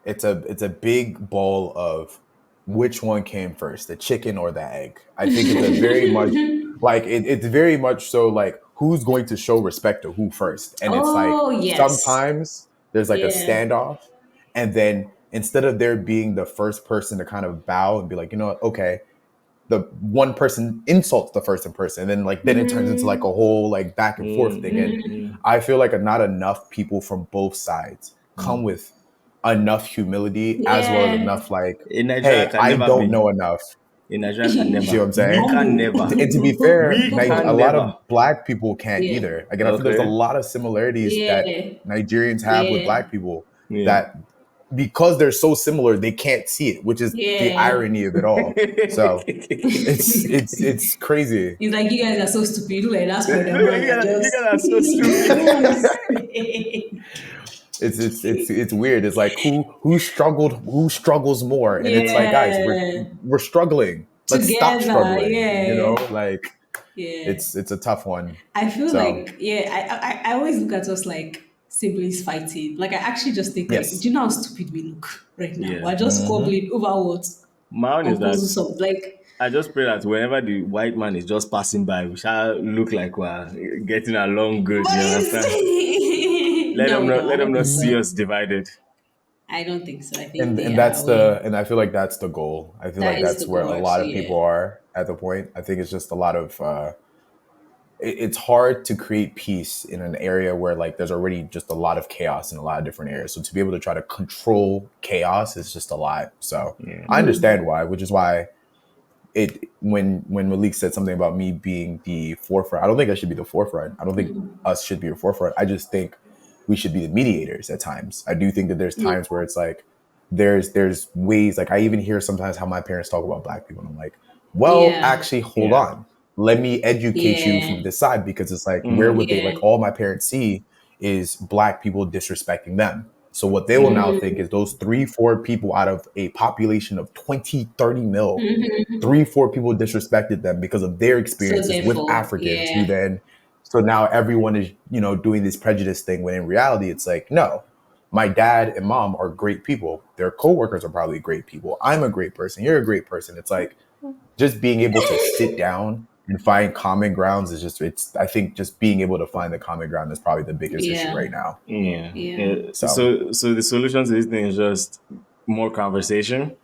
it's a big ball of which one came first, the chicken or the egg. I think it's a very much like it's very much so like who's going to show respect to who first. And it's like Oh yes. sometimes there's like a Yeah. standoff, and then instead of there being the first person to kind of bow and be like, you know what, okay, the one person insults the first in person, and then like then it turns into like a whole like back and forth Mm, thing. And mm, mm, I feel like not enough people from both sides come mm. with enough humility as well as Yeah. enough like, In Nigeria hey, can I never don't be. know enough. In Nigeria can You see what never. I'm We saying? can Humble. never. And to be fair, We A can lot never. of black people can't Yeah. either. Again, I feel there's a Okay. lot of similarities that Yeah. Nigerians have with Yeah. black people Yeah. that because they're so similar, they can't see it, which is the Yeah. irony of it all. So it's crazy. It's like you guys are so stupid. You look like that Spider-Man that You guys just are so stupid. runs. It's weird. It's like who struggles more, and it's like guys, Yeah. we're struggling. Let's stop Together. struggling. You know, Yeah. like Yeah. it's a tough one. I feel So like, yeah, I always look at us like siblings fighting. Like, I actually just think, like, do yes. you know how stupid we look right now? Yeah. We're just Hmm. squabbling over what? My own is Uncles or that something. Like, I just pray that whenever the white man is just passing by, we shall look like we're getting along good. but You understand? it's. Let No, them we not. don't. I Let them don't not think see so. us divided. I don't think so. I think they And are aware. and I feel like that's the goal. I feel like That is that's the where goal, a lot actually. of Yeah. people are at the point. I think it's just a lot of it's hard to create peace in an area where like there's already just a lot of chaos in a lot of different areas. So to be able to try to control chaos is just a lot. So Yeah. I understand why, which is why it when Malik said something about me being the forefront, I don't think I should be the forefront. I don't think us should be the forefront. I just think we should be the mediators at times. I do think that there's Yeah. times where it's like there's ways like I even hear sometimes how my parents talk about black people, and I'm like, well, Yeah. actually, hold Yeah. on. Let me educate you Yeah. from this side, because it's like where Mm-hmm. would they Yeah. like all my parents see is black people disrespecting them. So what they will now think is those three, four people out of a population of 20, 30 mil, three, four people disrespected them because of their So experiences with therefore, Africans who yeah. then so now everyone is, you know, doing this prejudice thing when in reality it's like, no, my dad and mom are great people. Their coworkers are probably great people. I'm a great person. You're a great person. It's like just being able to sit down and find common grounds is just it's I think just being able to find the common ground is probably the biggest issue Yeah. right now. Yeah. Yeah. Yeah. So So the solution to this thing is just more conversation.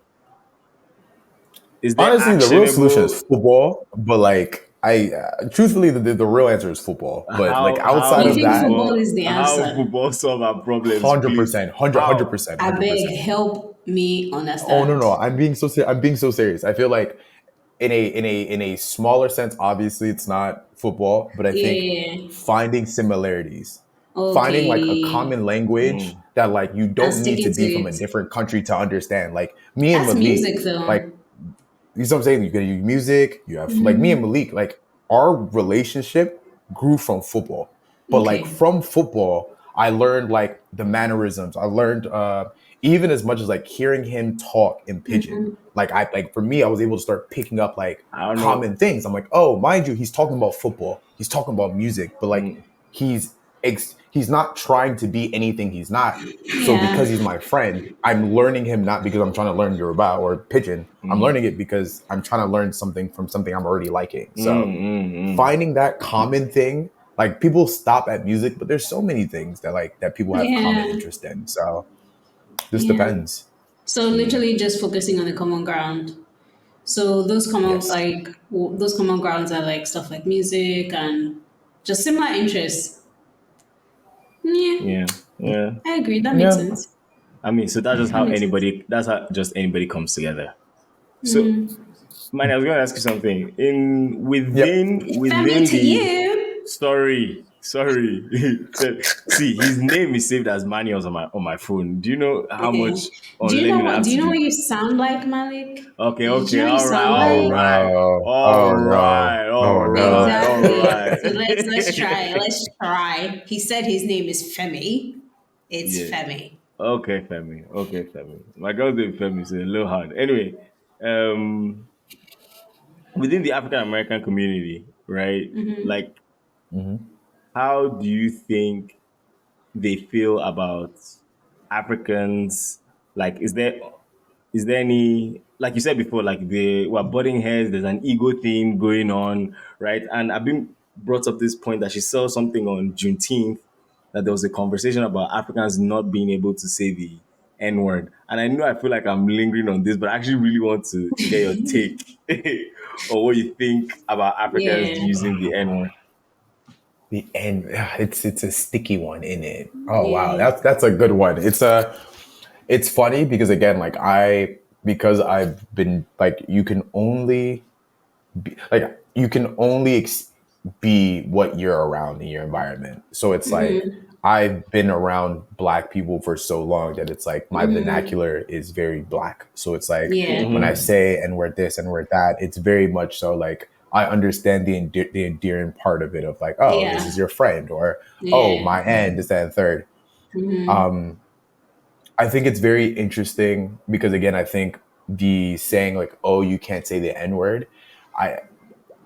Is there honestly, the real solution is actionable? football, but like I truthfully, the real answer is football. But like outside You of think that, football is the How answer? football solve our problems, hundred please? percent, hundred How? percent, I hundred beg, percent. help me Oh no, understand. no, I'm being so serious. I feel like in a smaller sense, obviously it's not football, but I think Yeah. finding similarities, finding like a Okay. common language Mm. that like you And don't need to sticking to be from a it. different country to understand. Like me and That's Malik, music, though. like you know what I'm saying? You can use music, you have like me and Malik, like our relationship grew from football. But like Okay. from football, I learned like the mannerisms. I learned even as much as like hearing him talk in pigeon. Like I like for me, I was able to start picking up like I don't know. common things. I'm like, oh, mind you, he's talking about football. He's talking about music, but like Mm. he's not trying to be anything he's not. So Yeah. because he's my friend, I'm learning him not because I'm trying to learn Yoruba or Pidgin. I'm Mm. learning it because I'm trying to learn something from something I'm already liking. So Mm. Mm. finding that common thing, like people stop at music, but there's so many things that like that people have common Yeah. interest in. So this Yeah. depends. So literally just focusing on the common ground. So Yes. those common grounds are like stuff like music and just similar interests. Yeah, Yeah, yeah. I agree. That makes Yeah. sense. I mean, so that's just That how makes sense. anybody. That's how just anybody comes together. So, man, I was going to ask you something. In Yep. Femi within to the you. sorry. See, his name is saved as Manuels on my phone. Do you know how Uh-huh. much unlearning I have Do you to know what do? you sound like, Malik? Okay, Do you okay, know what you all right, sound all Oh like? right, no. all Oh no. right, all Oh no. right, all Exactly. right. So let's try. Let's try. He said his name is Femi. It's Yeah. Femi. Okay, Femi. Okay, Femi. My girl's name Femi, so a little hard. Anyway, um, within the African American community, right? Like, Mhm. how do you think they feel about Africans? Like, is there any, like you said before, like they were butting heads, there's an ego thing going on, right? And I've been brought up this point that she saw something on Juneteenth that there was a conversation about Africans not being able to say the N word. And I know I feel like I'm lingering on this, but I actually really want to get your take or what you think about Africans Yeah. using the N word. The end. It's a sticky one in it. Oh wow, Yeah. that's a good one. It's funny because again, like because I've been like you can only be what you're around in your environment. So it's like I've been around black people for so long that it's like my vernacular is very black. So it's like Yeah. when I Mm-hmm. say and we're this and we're that, it's very much so like I understand the endearing part of it of like, oh, this Yeah. is your friend, or oh, Yeah. my aunt, this, that, and third. I think it's very interesting because again, I think the saying like, oh, you can't say the N word.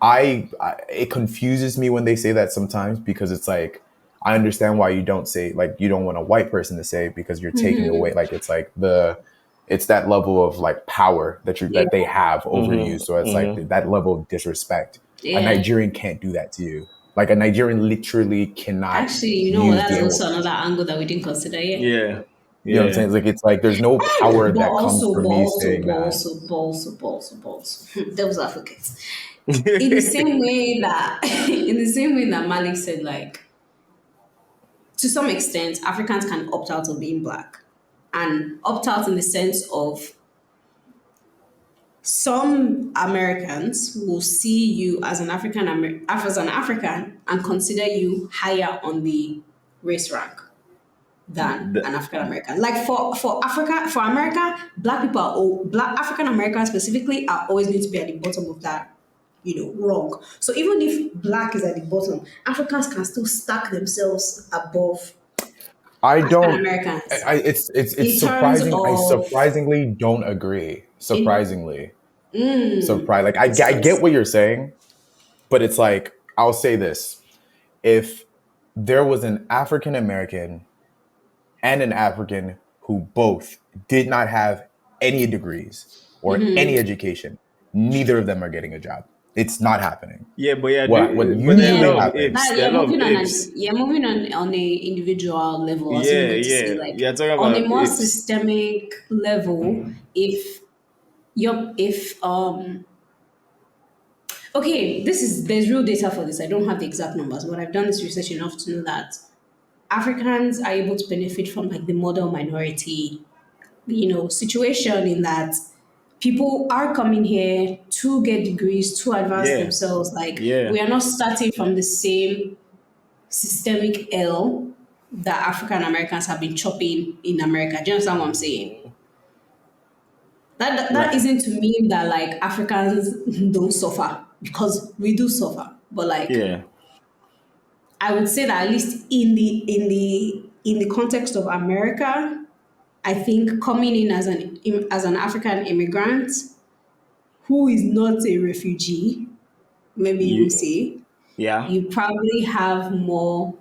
I it confuses me when they say that sometimes because it's like I understand why you don't say like you don't want a white person to say it because you're taking away like it's like it's that level of like power Yeah. that they have over you. Mm-hmm. So it's like Mm-hmm. that level of disrespect. A Yeah. Nigerian can't do that to you. Like a Nigerian literally cannot Actually, you know what? use the That's N also word. another angle that we didn't consider yet. Yeah. You know what I'm Yeah. saying? It's like there's no power But that comes also, from but me also, saying but that. also, but also, but also, but also. Devil's advocates. In the same way that, in the same way that Malik said, like, to some extent, Africans can opt out of being black and opt out in the sense of some Americans will see you as as an African and consider you higher on the race rank than The- an African American. Like for Africa, for America, black people are all black African Americans specifically are always going to be at the bottom of that, rung. So even if black is at the bottom, Africans can still stack themselves above I African don't. Americans It's in terms surprising. I of surprisingly don't agree. in Surprisingly, Like I get because what you're saying, but it's like I'll say this: if there was an African American and an African who both did not have any degrees or any education, neither of them are getting a job. It's not happening. yeah, but yeah, What but there are a yeah, usually lot of happens? ifs. that There are a lot of ifs. you're moving on a individual level. I was even Yeah, going to say yeah. like You're talking on a about more ifs. systemic level, if okay, there's real data for this. I don't have the exact numbers, but I've done this research enough to know that Africans are able to benefit from like the model minority, situation in that people are coming here to get degrees, to advance Yeah, themselves. Like yeah, we are not starting from the same systemic L that African Americans have been chopping in America. Do you understand what I'm saying? That like isn't to mean that like Africans don't suffer because we do suffer. But like yeah, I would say that at least in the context of America, I think coming in as an African immigrant who is not a refugee, maybe you will you, say, yeah. you probably have more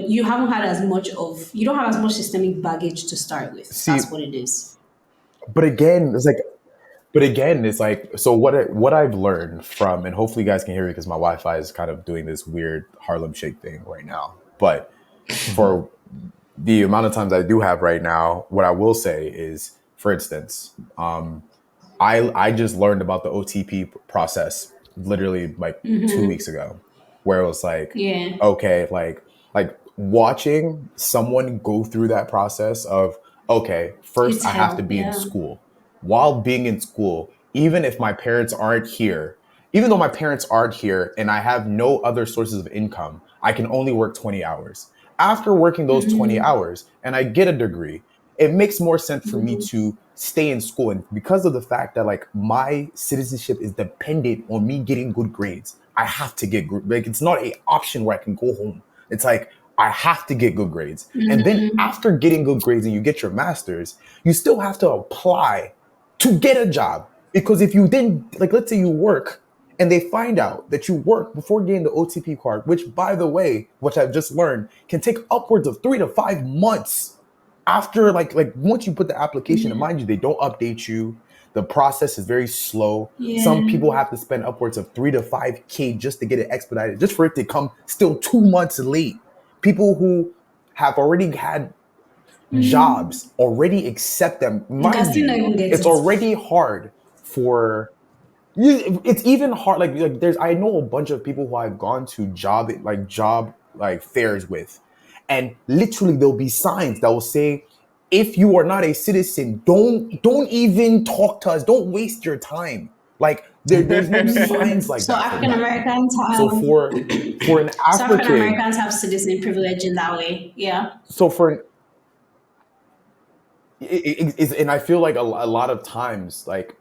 you haven't had as much you don't have as much systemic baggage to start with. See, That's what it is. but again, it's like but again, it's like so. What I've learned from, and hopefully you guys can hear me because my Wi-Fi is kind of doing this weird Harlem Shake thing right now. But for the amount of times I do have right now, what I will say is, for instance, I just learned about the OTP process literally like 2 weeks ago, where it was like, Yeah. okay, like watching someone go through that process of, okay, first It's I have to hell. be in Yeah. school. While being in school, even if my parents aren't here, even though my parents aren't here and I have no other sources of income, I can only work 20 hours. After working those 20 hours and I get a degree, it makes more sense for me to stay in school. And because of the fact that like my citizenship is dependent on me getting good grades, I have to get good. Like it's not an option where I can go home. It's like I have to get good grades. And then after getting good grades and you get your master's, you still have to apply to get a job. Because if you didn't, like, let's say you work and they find out that you work before getting the OTP card, which, by the way, which I've just learned, can take upwards of 3 to 5 months after, like once you put the application, and mind you, they don't update you. The process is very slow. Some Yeah. people have to spend upwards of 3 to 5K just to get it expedited, just for it to come still 2 months late. People who have already had jobs already accept them. You can Mind still not you, even get it's it. already hard for it's even hard. Like there's, I know a bunch of people who I've gone to job like fairs with, and literally there'll be signs that will say, "If you are not a citizen, don't even talk to us. Don't waste your time." Like there's no signs like So that for African people. Americans So have for an so African African, Americans have citizen privilege in that way. Yeah. so for an and I feel like a lot of times like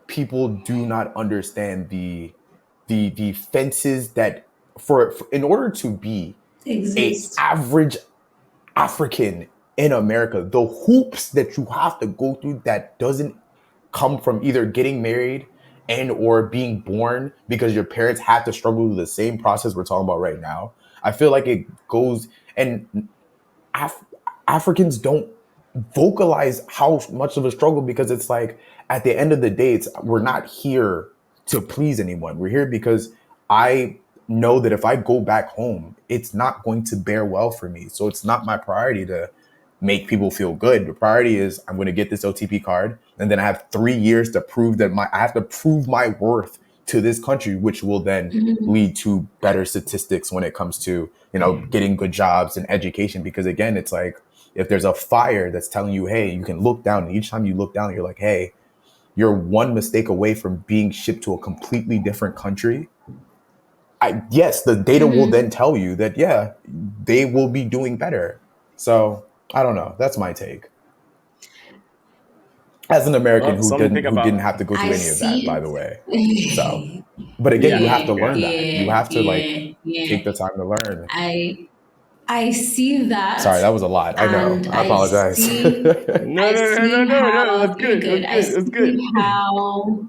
people do not understand the fences that for in order to be a Exist. average African in America, the hoops that you have to go through that doesn't come from either getting married and or being born because your parents had to struggle with the same process we're talking about right now. I feel like it goes and Af- Africans don't vocalize how much of a struggle because it's like at the end of the day, it's we're not here to please anyone. We're here because I know that if I go back home, it's not going to bear well for me. So it's not my priority to make people feel good. The priority is I'm going to get this OTP card, and then I have 3 years to prove that I have to prove my worth to this country, which will then lead to better statistics when it comes to getting good jobs and education. Because again, it's like if there's a fire that's telling you, hey, you can look down, and each time you look down, you're like, hey, you're one mistake away from being shipped to a completely different country. Yes, the data will then tell you that, yeah, they will be doing better. So I don't know. That's my take as an American Well, something to think who didn't about. have to go I through any of that, by see the way. So, it. but again, you Yeah, have to yeah. learn that. You Yeah, have to like yeah, yeah. take the time to learn. I see that, Sorry, that was a lot. I know. and I apologize. No, no, no, no, no, no. It was you're good. It was good. good. It was good.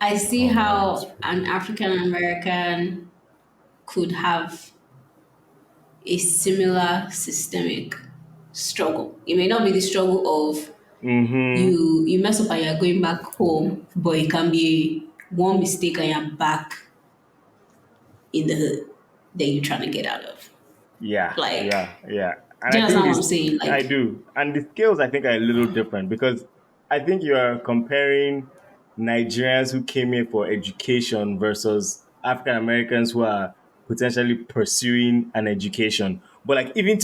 I see Oh man, it's how an African American could have a similar systemic struggle. It may not be the struggle of Mm-hmm. you mess up and you're going back home, but it can be one mistake and you're back in the hood that you're trying to get out of. Yeah, Like, yeah, yeah. And do I you think understand what this, I'm saying? I Like, do. And the scales, I think, are a little different because I think you are comparing Nigerians who came here for education versus African Americans who are potentially pursuing an education. But like even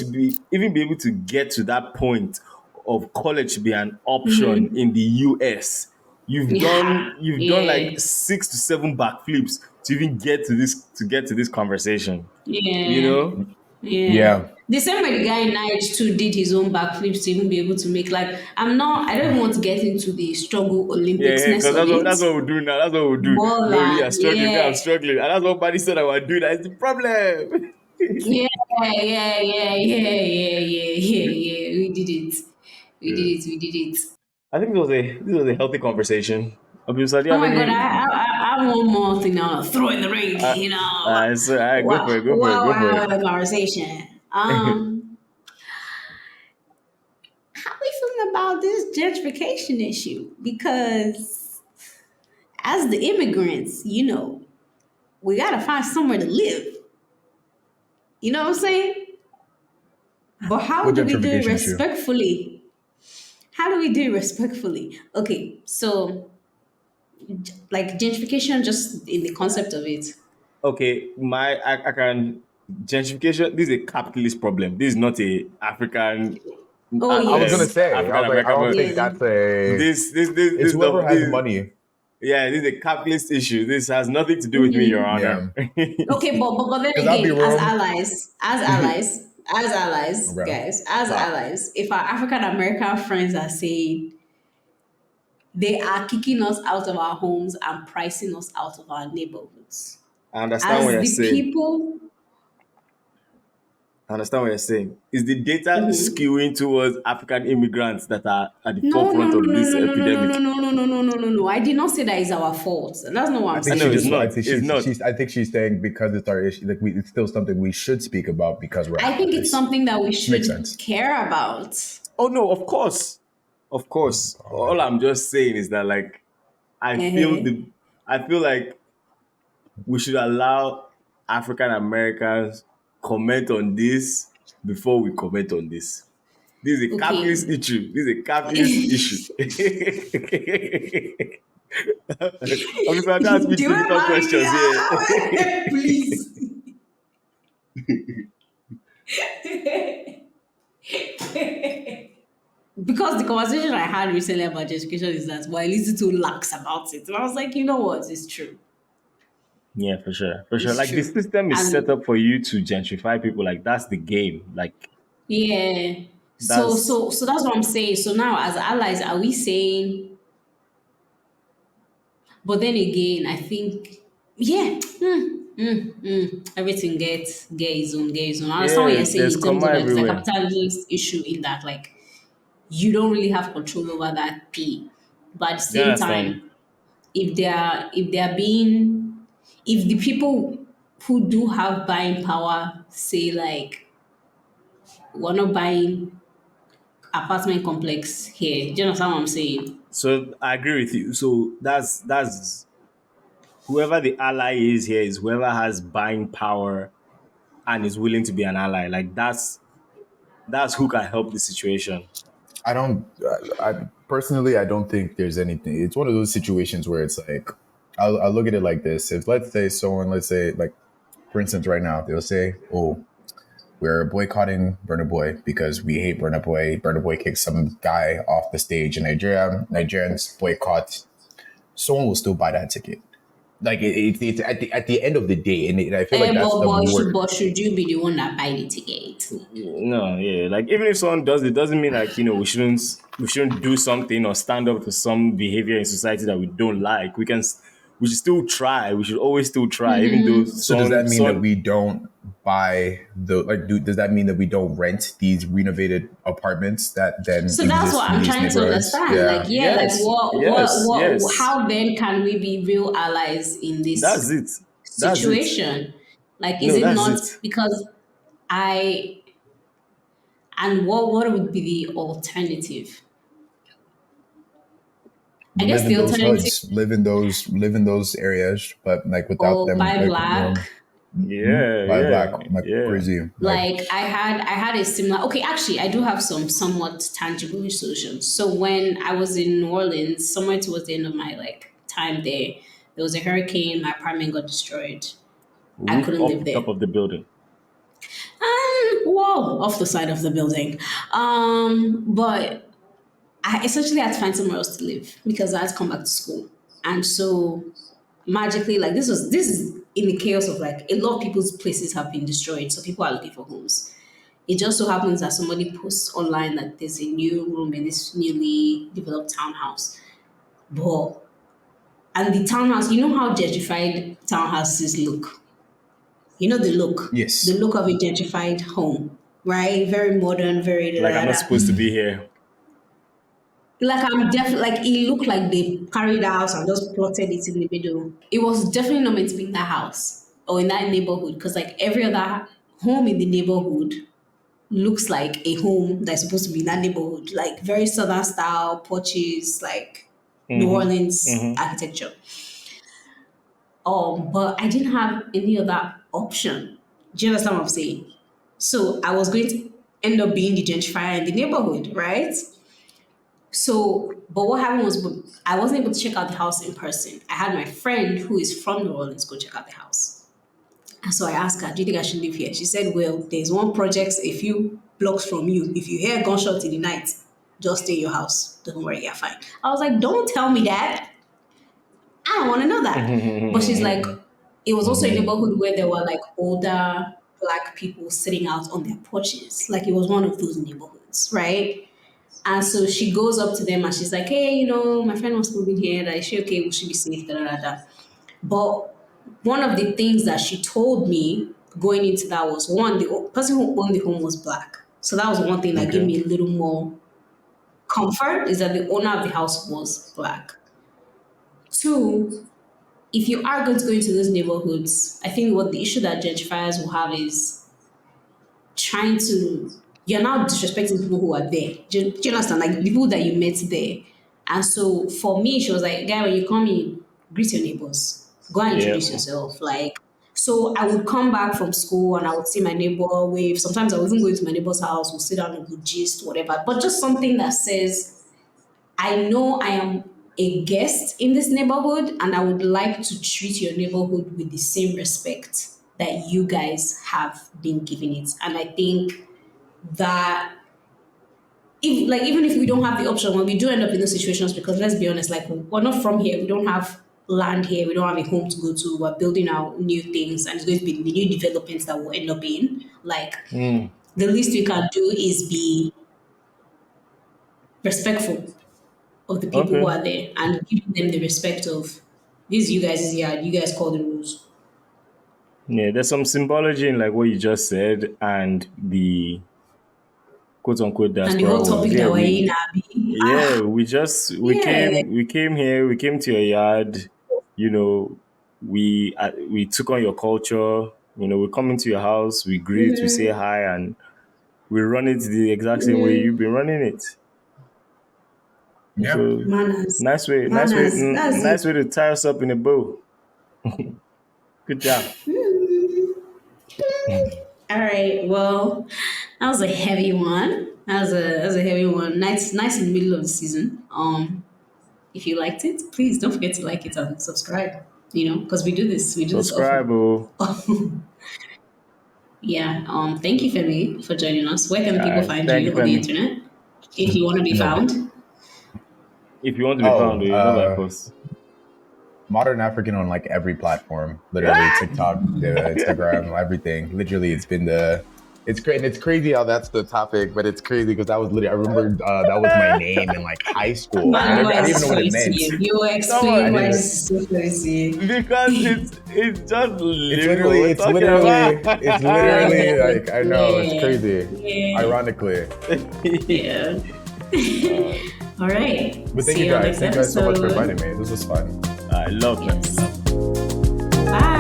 be able to get to that point of college to be an option in the US, yeah, you've done like yeah, 6 to 7 backflips to even get to this conversation. You yeah, know? yeah. yeah. The same way the guy in Nige too did his own backflips to even be able to make, like, I don't even want to get into the struggle Yeah, yeah, Olympicsness because of it. that's what we do now. That's what we do. But No, you are struggling. Me, I'm yeah, struggling, and that's what Buddy said I would do. That's the problem. yeah, yeah. We did it. We did Yeah. it. We did it. I think this was a healthy conversation. Obviously, do you Oh have my god, any? I have one more thing I want to throw in the ring, Uh, you know. so, all right, go for it. Go for it. While Go we're for having a conversation. it. How we feeling about this gentrification issue? Because as the immigrants, we gotta find somewhere to live. You know what I'm saying? But how What do we do it gentrification issue? respectfully? How do we do it respectfully? Okay, so like gentrification, just in the concept of it. Okay, I can gentrification. This is a capitalist problem. This is not a African Oh I was gonna yes, say, I African was like, I American. don't But think yeah. that's a. It's this whoever no has this money. yeah, this is a capitalist issue. This has nothing to do with me, Your Honor. Yeah, Okay, but then because I'll be again, as wrong. allies, as allies, as allies, Okay. guys, as Ah, allies, if our African American friends are saying they are kicking us out of our homes and pricing us out of our neighborhoods, I understand what as you're the saying. people, I understand what you're saying. Is the data skewing towards African immigrants that are at the no, no, forefront no, of no, this no, no, no, no, no, epidemic? no, no, no, no, no, no, no. I did not say that is our fault. That's not what I I'm think I she know it's just. saying. I not. think It's not. she's. I think she's saying because it's our issue. Like it's still something we should speak about because we're I think it's allies. something that we Makes should sense. care about. Oh no, of course. Of course. God. All I'm just saying is that like I feel Uh-huh. the I feel like we should allow African Americans comment on this before we comment on this. This is a capitalist Okay. issue. This is a capitalist issue. Officer, I can't ask me The way difficult man questions here. please. Because the conversation I had recently about education is that we're a little too lax about it. And I was like, you know what? It's true. Yeah, for sure. For sure. It's Like the true. system is set And up for you to gentrify people. Like that's the game. Like yeah. So that's so so that's what I'm saying. So now as allies, are we saying, but then again, I think yeah. Everything get his own. I understand what yeah, you're saying there's in terms comma of like the everywhere. capitalist issue in that like you don't really have control over that P. But at the Do you same understand? time, if they're being if the people who do have buying power say like we're not buying apartment complex here, do you understand what I'm saying? So I agree with you. So that's whoever the ally is here is whoever has buying power and is willing to be an ally. Like that's who can help the situation. I don't. I personally, I don't think there's anything. It's one of those situations where it's like, I'll look at it like this. If let's say someone, let's say like, for instance, right now they'll say, "Oh, we're boycotting Burna Boy because we hate Burna Boy. Burna Boy kicked some guy off the stage in Nigeria. Nigerians boycott." Someone will still buy that ticket. Like it's at the end of the day, and I feel like that's But, the but, more. should, but should you be the one that buy the ticket? No, yeah. Like even if someone does it, doesn't mean like, we shouldn't do something or stand up to some behavior in society that we don't like. We should still try. We should always still try, even though So does that mean that some we don't buy the like? Does that mean that we don't rent these renovated apartments that then So that's exist what in I'm these trying to neighborhoods? understand. Like, Yeah, yeah, like yes, yes, yes. how then can we be real allies in That's this it. That's it. situation? Like, is No, it that's not it. because I and what would be the alternative? I guess live in the those alternative hoods, live in those areas, but like without or them, buy like black. Yeah, buy yeah, black, like yeah. crazy, like Like I had a similar, okay, actually I do have some somewhat tangible solutions. So when I was in New Orleans, somewhere towards the end of my like time there was a hurricane, my apartment got destroyed. I Roof couldn't live up there. top of the building. Wall off the side of the building. But I essentially had to find somewhere else to live because I had to come back to school. And so magically, like this is in the chaos of like a lot of people's places have been destroyed. So people are looking for homes. It just so happens that somebody posts online that there's a new room in this newly developed townhouse. But and the townhouse, you know how gentrified townhouses look. You know the yes, look of a gentrified home, right? Very modern, very da Like I'm da not da. supposed to be here. Like I'm definitely like it looked like they carried the house and just plotted it in the middle. It was definitely not meant to be in that house or in that neighborhood because like every other home in the neighborhood looks like a home that's supposed to be in that neighborhood, like very southern style porches, like New Orleans architecture. But I didn't have any other option. Do you understand what I'm saying? So I was going to end up being the gentrifier in the neighborhood, right? So, but what happened was I wasn't able to check out the house in person. I had my friend who is from New Orleans go check out the house. And so I asked her, do you think I should live here? She said, well, there's one project a few blocks from you. If you hear gunshots in the night, just stay in your house. Don't worry, you're fine. I was like, don't tell me that. I don't want to know that. But she's like, it was also a neighborhood where there were like older black people sitting out on their porches. Like it was one of those neighborhoods, right? And so she goes up to them and she's like, hey, my friend was moving here. Is she okay? Will she be safe? Da, da, da, da. But one of the things that she told me going into that was one, the person who owned the home was black. So that was one thing that gave Okay. me a little more comfort is that the owner of the house was black. Two, if you are going to go into those neighborhoods, I think what the issue that gentrifiers will have is trying to, you're now disrespecting people who are there. Do you understand? Like the people that you met there. And so for me, she was like, guy, when you come in, greet your neighbors. Go and Yeah. introduce yourself. Like, so I would come back from school and I would see my neighbor wave. Sometimes I would even go into my neighbor's house, we'll sit down and we'll gist, whatever. But just something that says, I know I am a guest in this neighborhood and I would like to treat your neighborhood with the same respect that you guys have been giving it. And I think that if like even if we don't have the option, when we do end up in those situations, because let's be honest, like we're not from here, we don't have land here, we don't have a home to go to, we're building our new things and it's going to be the new developments that we'll end up in. Like the least we can do is be respectful of the people who Okay. are there and giving them the respect of this is you guys' yard, you guys call the rules. Yeah, there's some symbology in like what you just said and the quote unquote And the diaspora whole was. topic Yeah, that we're in, Abby. Yeah. we came to your yard, we took on your culture, we come into your house, we greet, we say hi, and we run it the exact same way you've been running it. Yeah. So Manners. That's nice way to tie us up in a bow. Good job. it. All right. Well, that was a heavy one. That was a heavy one. Nice in the middle of the season. If you liked it, please don't forget to like it and subscribe. Because we do this Subscribe, often. oh. Yeah. Thank you, Femi, for joining us. Where can All people right. find Thank you, you on the Femi. internet if you want to be No, but found? If you want to be found, oh, you know by force. modern African on like every platform, literally TikTok, Instagram, everything. Literally, it's great and it's crazy how that's the topic, but it's crazy because I remember that was my name in like high school. Man, I why didn't is even this know what funny it to meant. you? You will Come I explain on. why didn't. this is so funny to you. Because it's just It's lingo we're talking literally, about. it's literally like I know it's Yeah. crazy. Yeah. Ironically, Yeah. All right. but thank See you you on guys. next Thank you guys so much for episode. inviting me. This was fun. I love that. Yes. Bye.